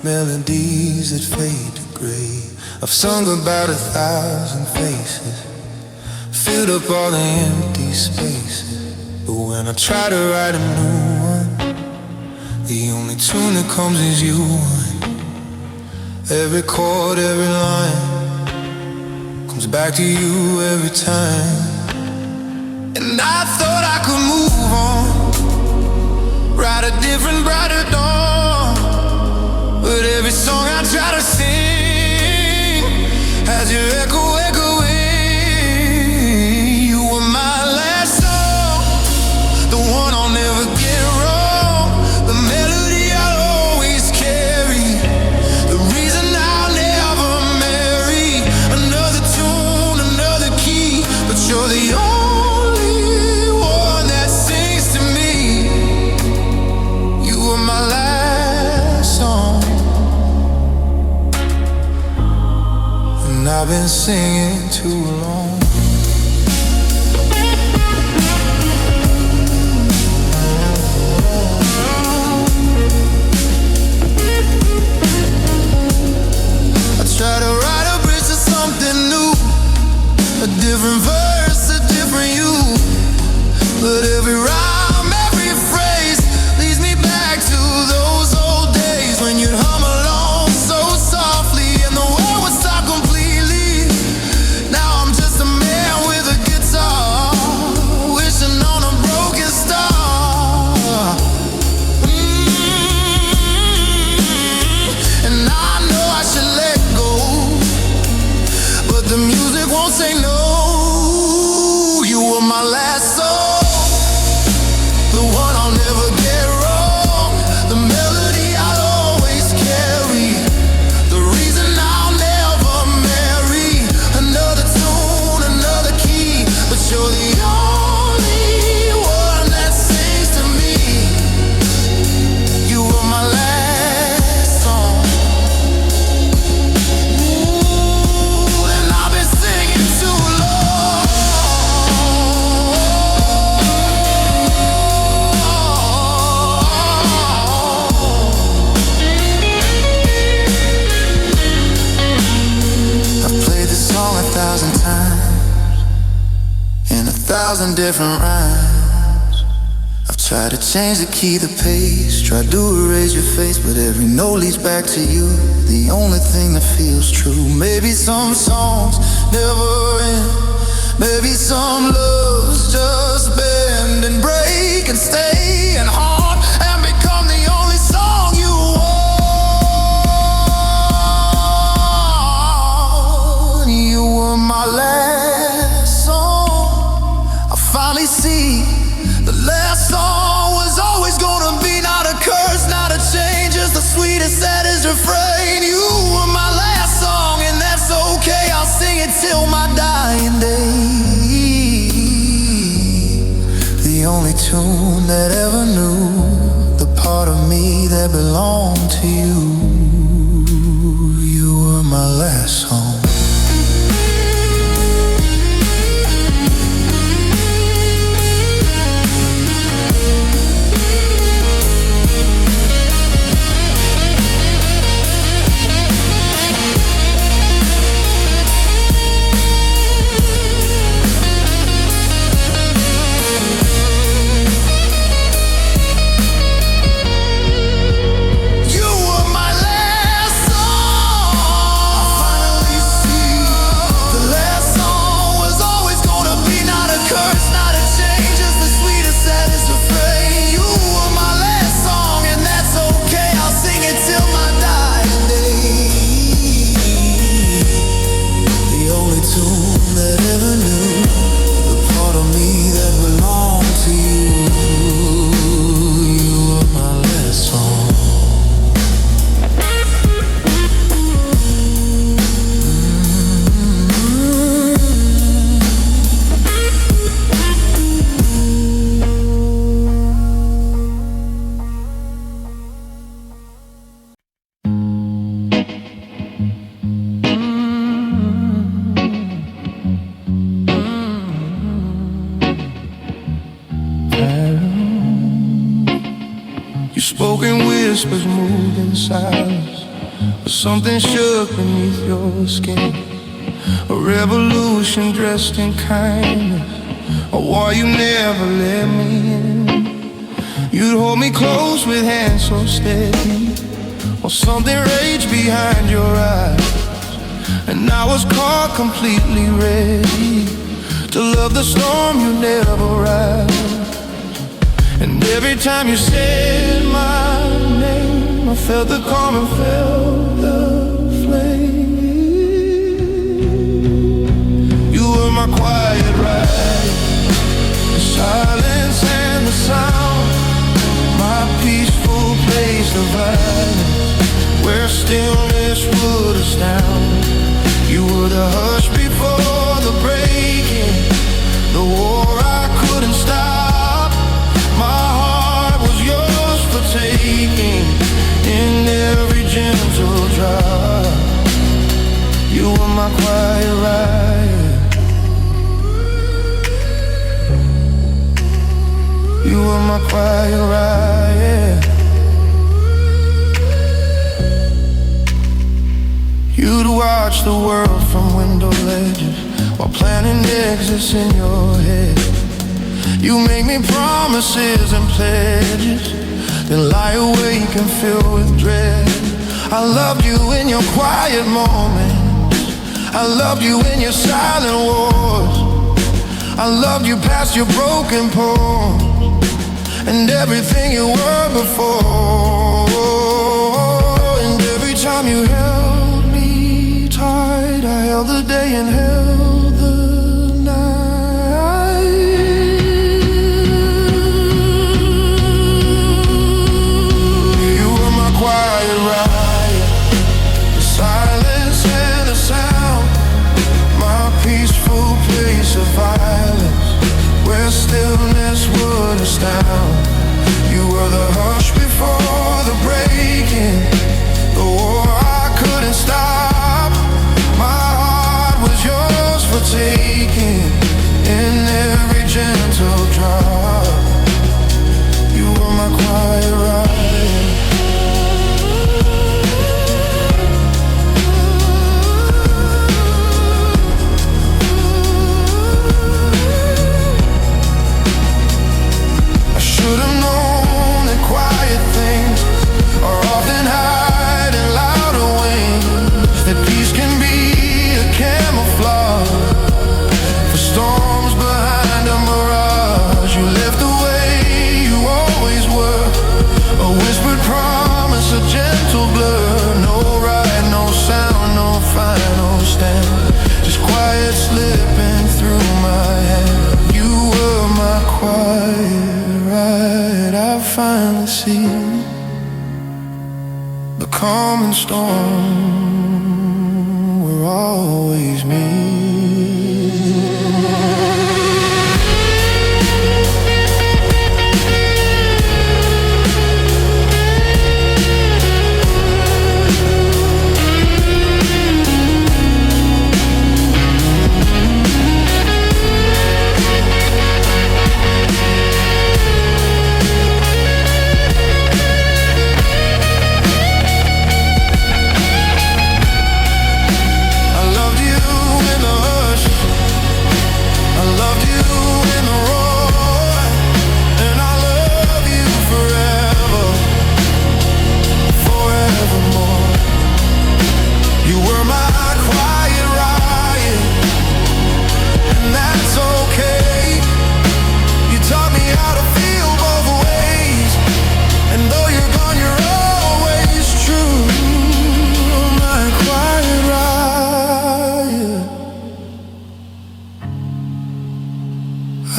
melodies that fade to gray. I've sung about 1,000 faces, filled up all the empty spaces. But when I try to write a new one, the only tune that comes is you. Every chord, every line comes back to you every time. And I thought I could move on, write a different, brighter dawn. But every song I try to sing has your echo echoing. You were my last song, the one I'll never get wrong, the melody been singing too long. I try to write a bridge to something new, a different verse, a different you. But every rhyme, every phrase leads me back to those old days when you'd hum along so softly and the world would stop completely. Now I'm just a man with a guitar, wishing on a broken star. And I know I should let go, but the music won't say no. You were my last song, the one I'll never get wrong, the melody I'll always carry, the reason I'll never marry another tune, another key. But you're the only one that sings to me. You were my last song. Ooh, and I've been singing too long. I've played this song 1,000 times in 1,000 different rhymes. I've tried to change the key, the pace, tried to erase your face, but every note leads back to you, the only thing that feels true. Maybe some songs never end, maybe some loves just bend and break and stay and haunt and become the only song you want. You were my last song. I finally see the last song was always gonna be not a curse, not a change, just the sweetest, saddest refrain. You were my last song, and that's okay. I'll sing it till my dying day. The only tune that ever knew the part of me that belonged to you. You were my last song. You were my last song. I finally see the last song was always gonna be not a curse, not a change, just the sweetest, saddest refrain. You were my last song, and that's okay. I'll sing it till my dying day. The only tune that ever knew the part of me that belonged to you. You were my last song. You spoke in whispers, moved in silence, but something shook beneath your skin. A revolution dressed in kindness, a war you never let me in. You'd hold me close with hands so steady, while something raged behind your eyes. And I was caught completely ready to love the storm you never ride. And every time you said my name, I felt the calm and felt the flame. You were my quiet ride, the silence and the sound, my peaceful place of violence, where stillness would astound. You were the hush before the breaking, the war I couldn't stop. My heart was yours for taking in every gentle drop. You were my quiet You were my quiet riot. You'd watch the world from window ledges while planning exits in your head. You make me promises and pledges, then lie awake and fill with dread. I loved you in your quiet moments, I loved you in your silent wars, I loved you past your broken poems and everything you were before. And every time you held me tight, I held the day and held the night. You were my quiet riot, the silence and the sound, my peaceful place of violence, where stillness would astound. You were the hush before the breaking, the war I couldn't stop. My heart was yours for taking, in every gentle drop. You were my quiet riot. I should have known that quiet things are often hide in louder wings, that peace can be a camouflage for storms behind a mirage. You left the way you always were, a whispered promise, a gentle blur. No ride, no sound, no final stand, just quiet slipping through my hand. You were my quiet ride. I finally see the calm and storm were always me.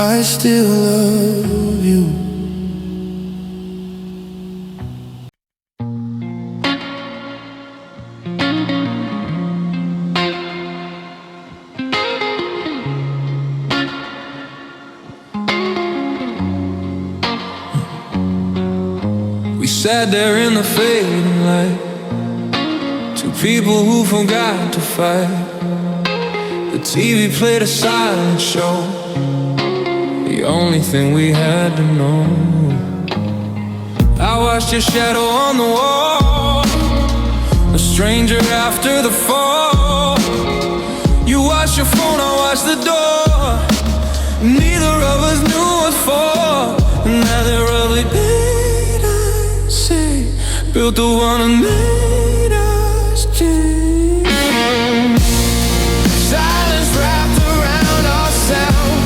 I still love you. We sat there in the fading light, two people who forgot to fight. The TV played a silent show, the only thing we had to know. I watched your shadow on the wall, a stranger after the fall. You watched your phone, I watched the door. Neither of us knew what for. And now that ugly bed I see built the one that made us change. Silence wrapped around ourselves,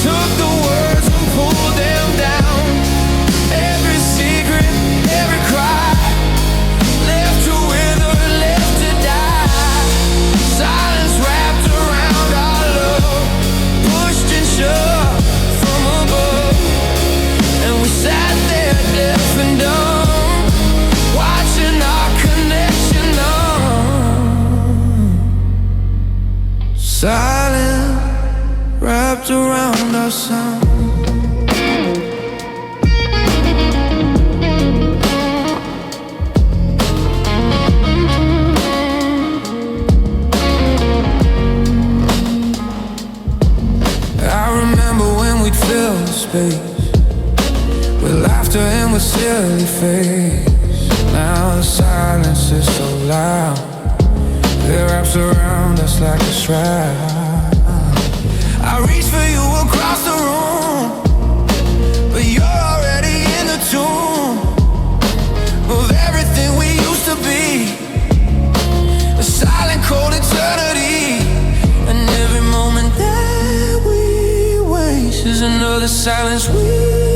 took the words and pulled them down. Every secret, every cry, left to wither, left to die. Silence wrapped around our love, pushed and shoved from above. And we sat there deaf and dumb, watching our connection numb. Silence wrapped around our sound. I remember when we'd fill the space, with laughter and with silly face. Now the silence is so loud, it wraps around us like a shroud. I reach for you across the room, but you're already in the tomb of everything we used to be, a silent cold eternity. And every moment that we waste is another silence we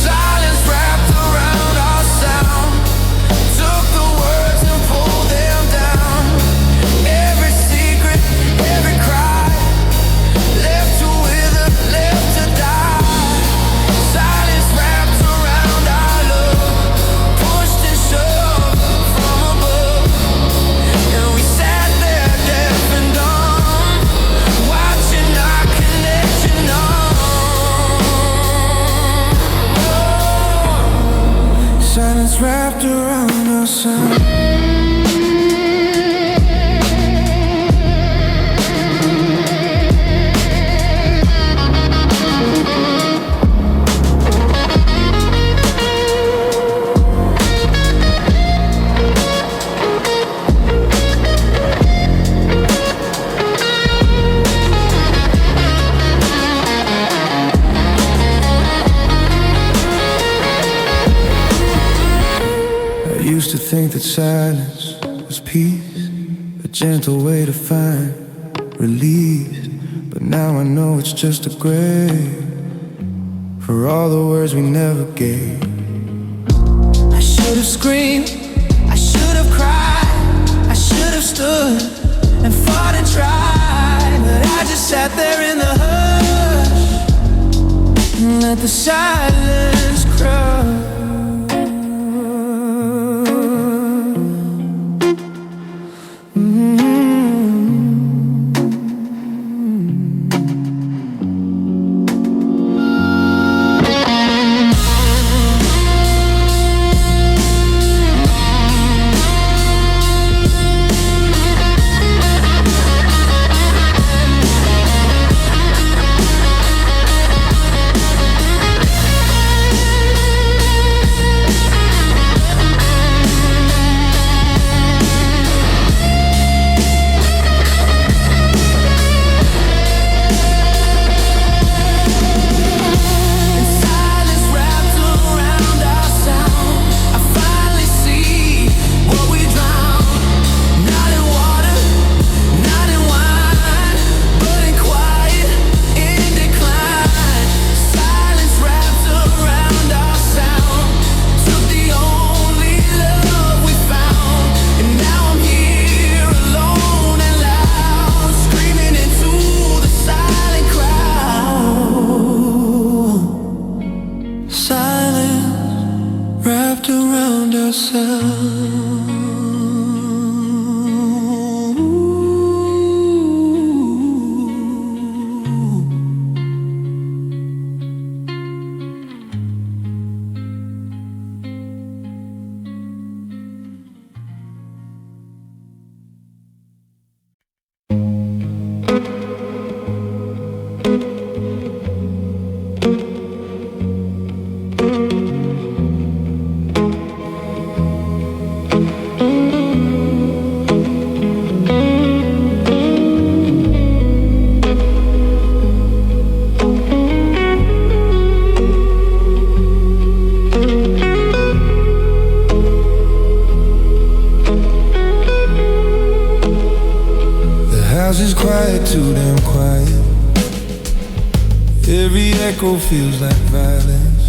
silence wrapped around our sound, took the words and pulled them down. Every secret, every cry, left to wither, left to die. Silence wrapped around our love, pushed and shoved from above. And we sat there deaf and dumb, watching our connection numb. Silence wrapped around our sound. I used to think that silence was peace, a gentle way to find release. But now I know it's just a grave for all the words we never gave. I should have screamed, I should have cried, I should have stood and fought and tried. But I just sat there in the hush and let the silence crush. Too damn quiet. Every echo feels like violence.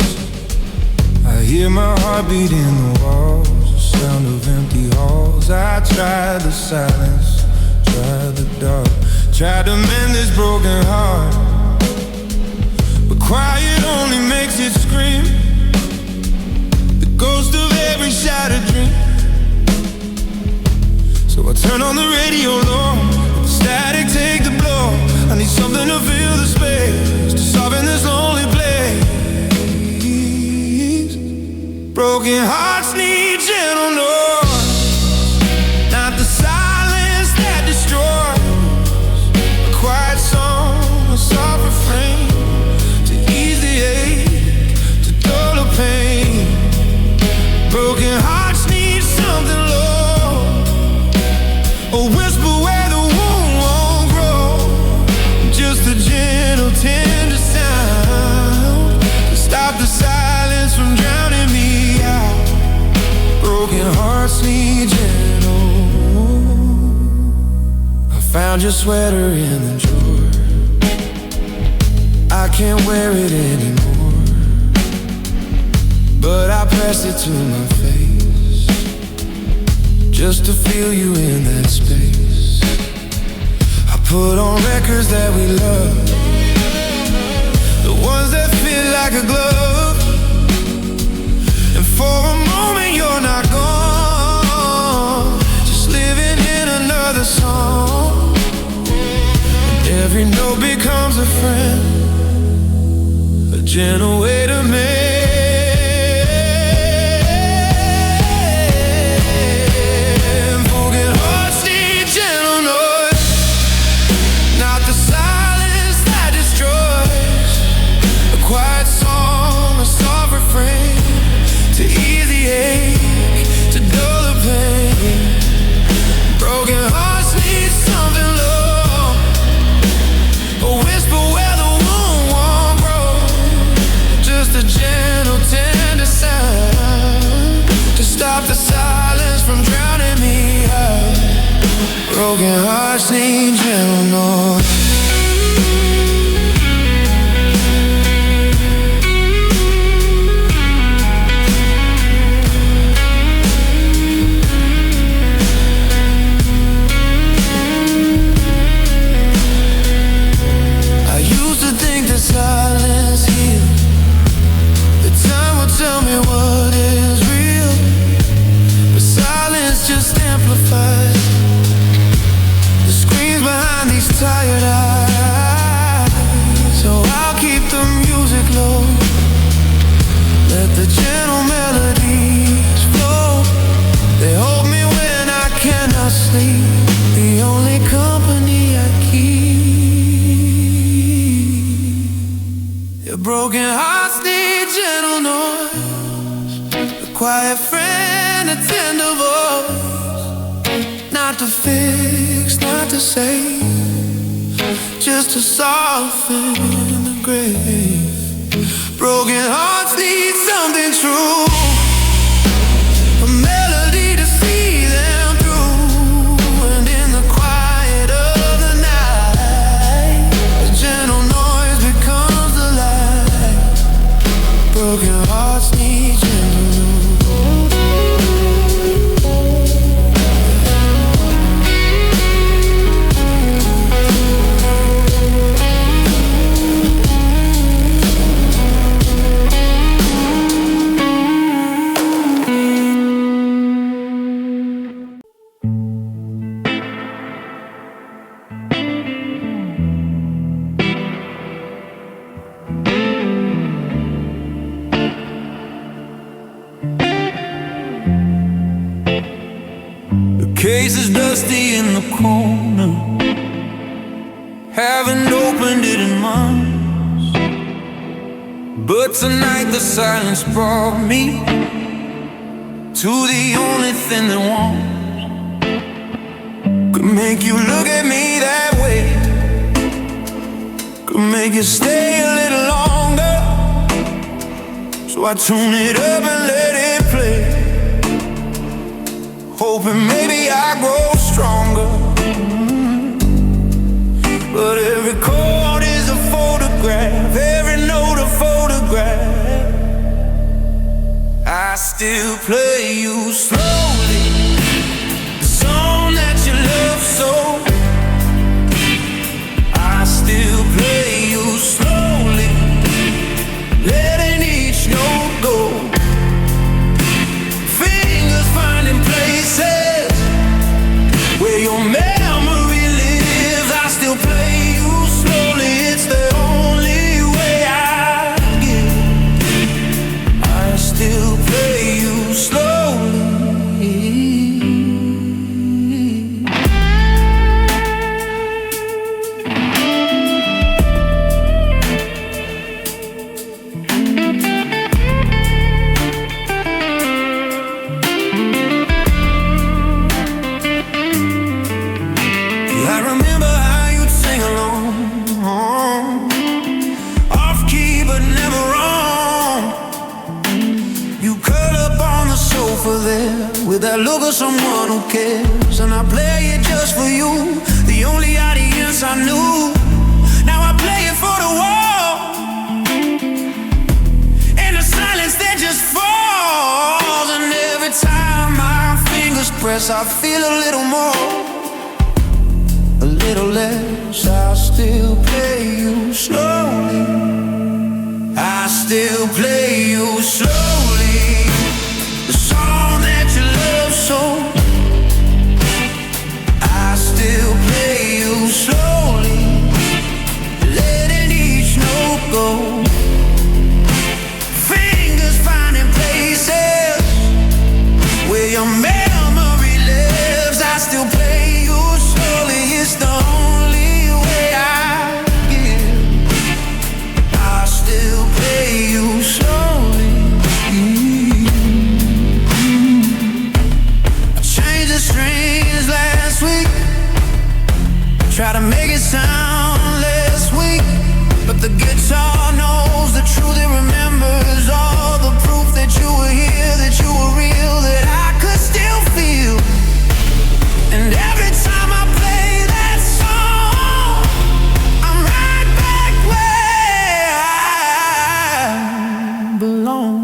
I hear my heartbeat in the walls, the sound of empty halls. I tried the silence, tried the dark, tried to mend this broken heart, but quiet only makes it scream, the ghost of every shattered dream. So I turn on the radio low, static take the blow. I need something to fill the space, to soften this lonely place. Broken hearts need gentle noise, not the silence that destroys. A quiet song, a soft refrain, Found your sweater in the drawer. I can't wear it anymore, but I press it to my face just to feel you in that space. I put on records that we love, the ones that feel like a glove. And for a moment you're not gone, just living in another song. And every note becomes a friend, a gentle way to make. Broken hearts need gentle noise. I used to think that silence healed, that time would tell me what is real, but silence just amplifies behind these tired eyes. So I'll keep the music low, let the gentle melodies flow. They hold me when I cannot sleep, the only company I keep. Your broken hearts need gentle noise, a quiet friend, a tender voice. Not to fix, not to save, just to soften the grave. Broken hearts need something true, a melody to see them through. And in the quiet of the night, a gentle noise becomes the light. Broken hearts need gentle noise. Case is dusty in the corner, haven't opened it in months, but tonight the silence brought me to the only thing that wants, could make you look at me that way, could make you stay a little longer. So I tune it up and let it play, hoping maybe I grow stronger. But every chord is a photograph, every note a photograph. I still play you slowly, the song that you love so. I still play you slowly, letting each note go. Fingers finding places where your memory lives. I still play you slowly, it's the only way I get. I still play you slowly. that look of someone who cares, and I play it just for you, the only audience I knew. Now I play it for the wall, and the silence that just falls. And every time my fingers press, I feel a little more, a little less. I still play you slowly, I still play you slowly, the song that you love so. I still play you slowly, letting each note go. Fingers finding places where your memory lives. I still play you slowly, it's the only way I give. I still play you slowly. I changed the strings last week, try to make it sound less weak, but the guitar knows the truth. It remembers all the proof that you were here, that you were real, that I could still feel. And every time I play that song, I'm right back where I belong.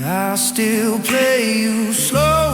I still play you slow.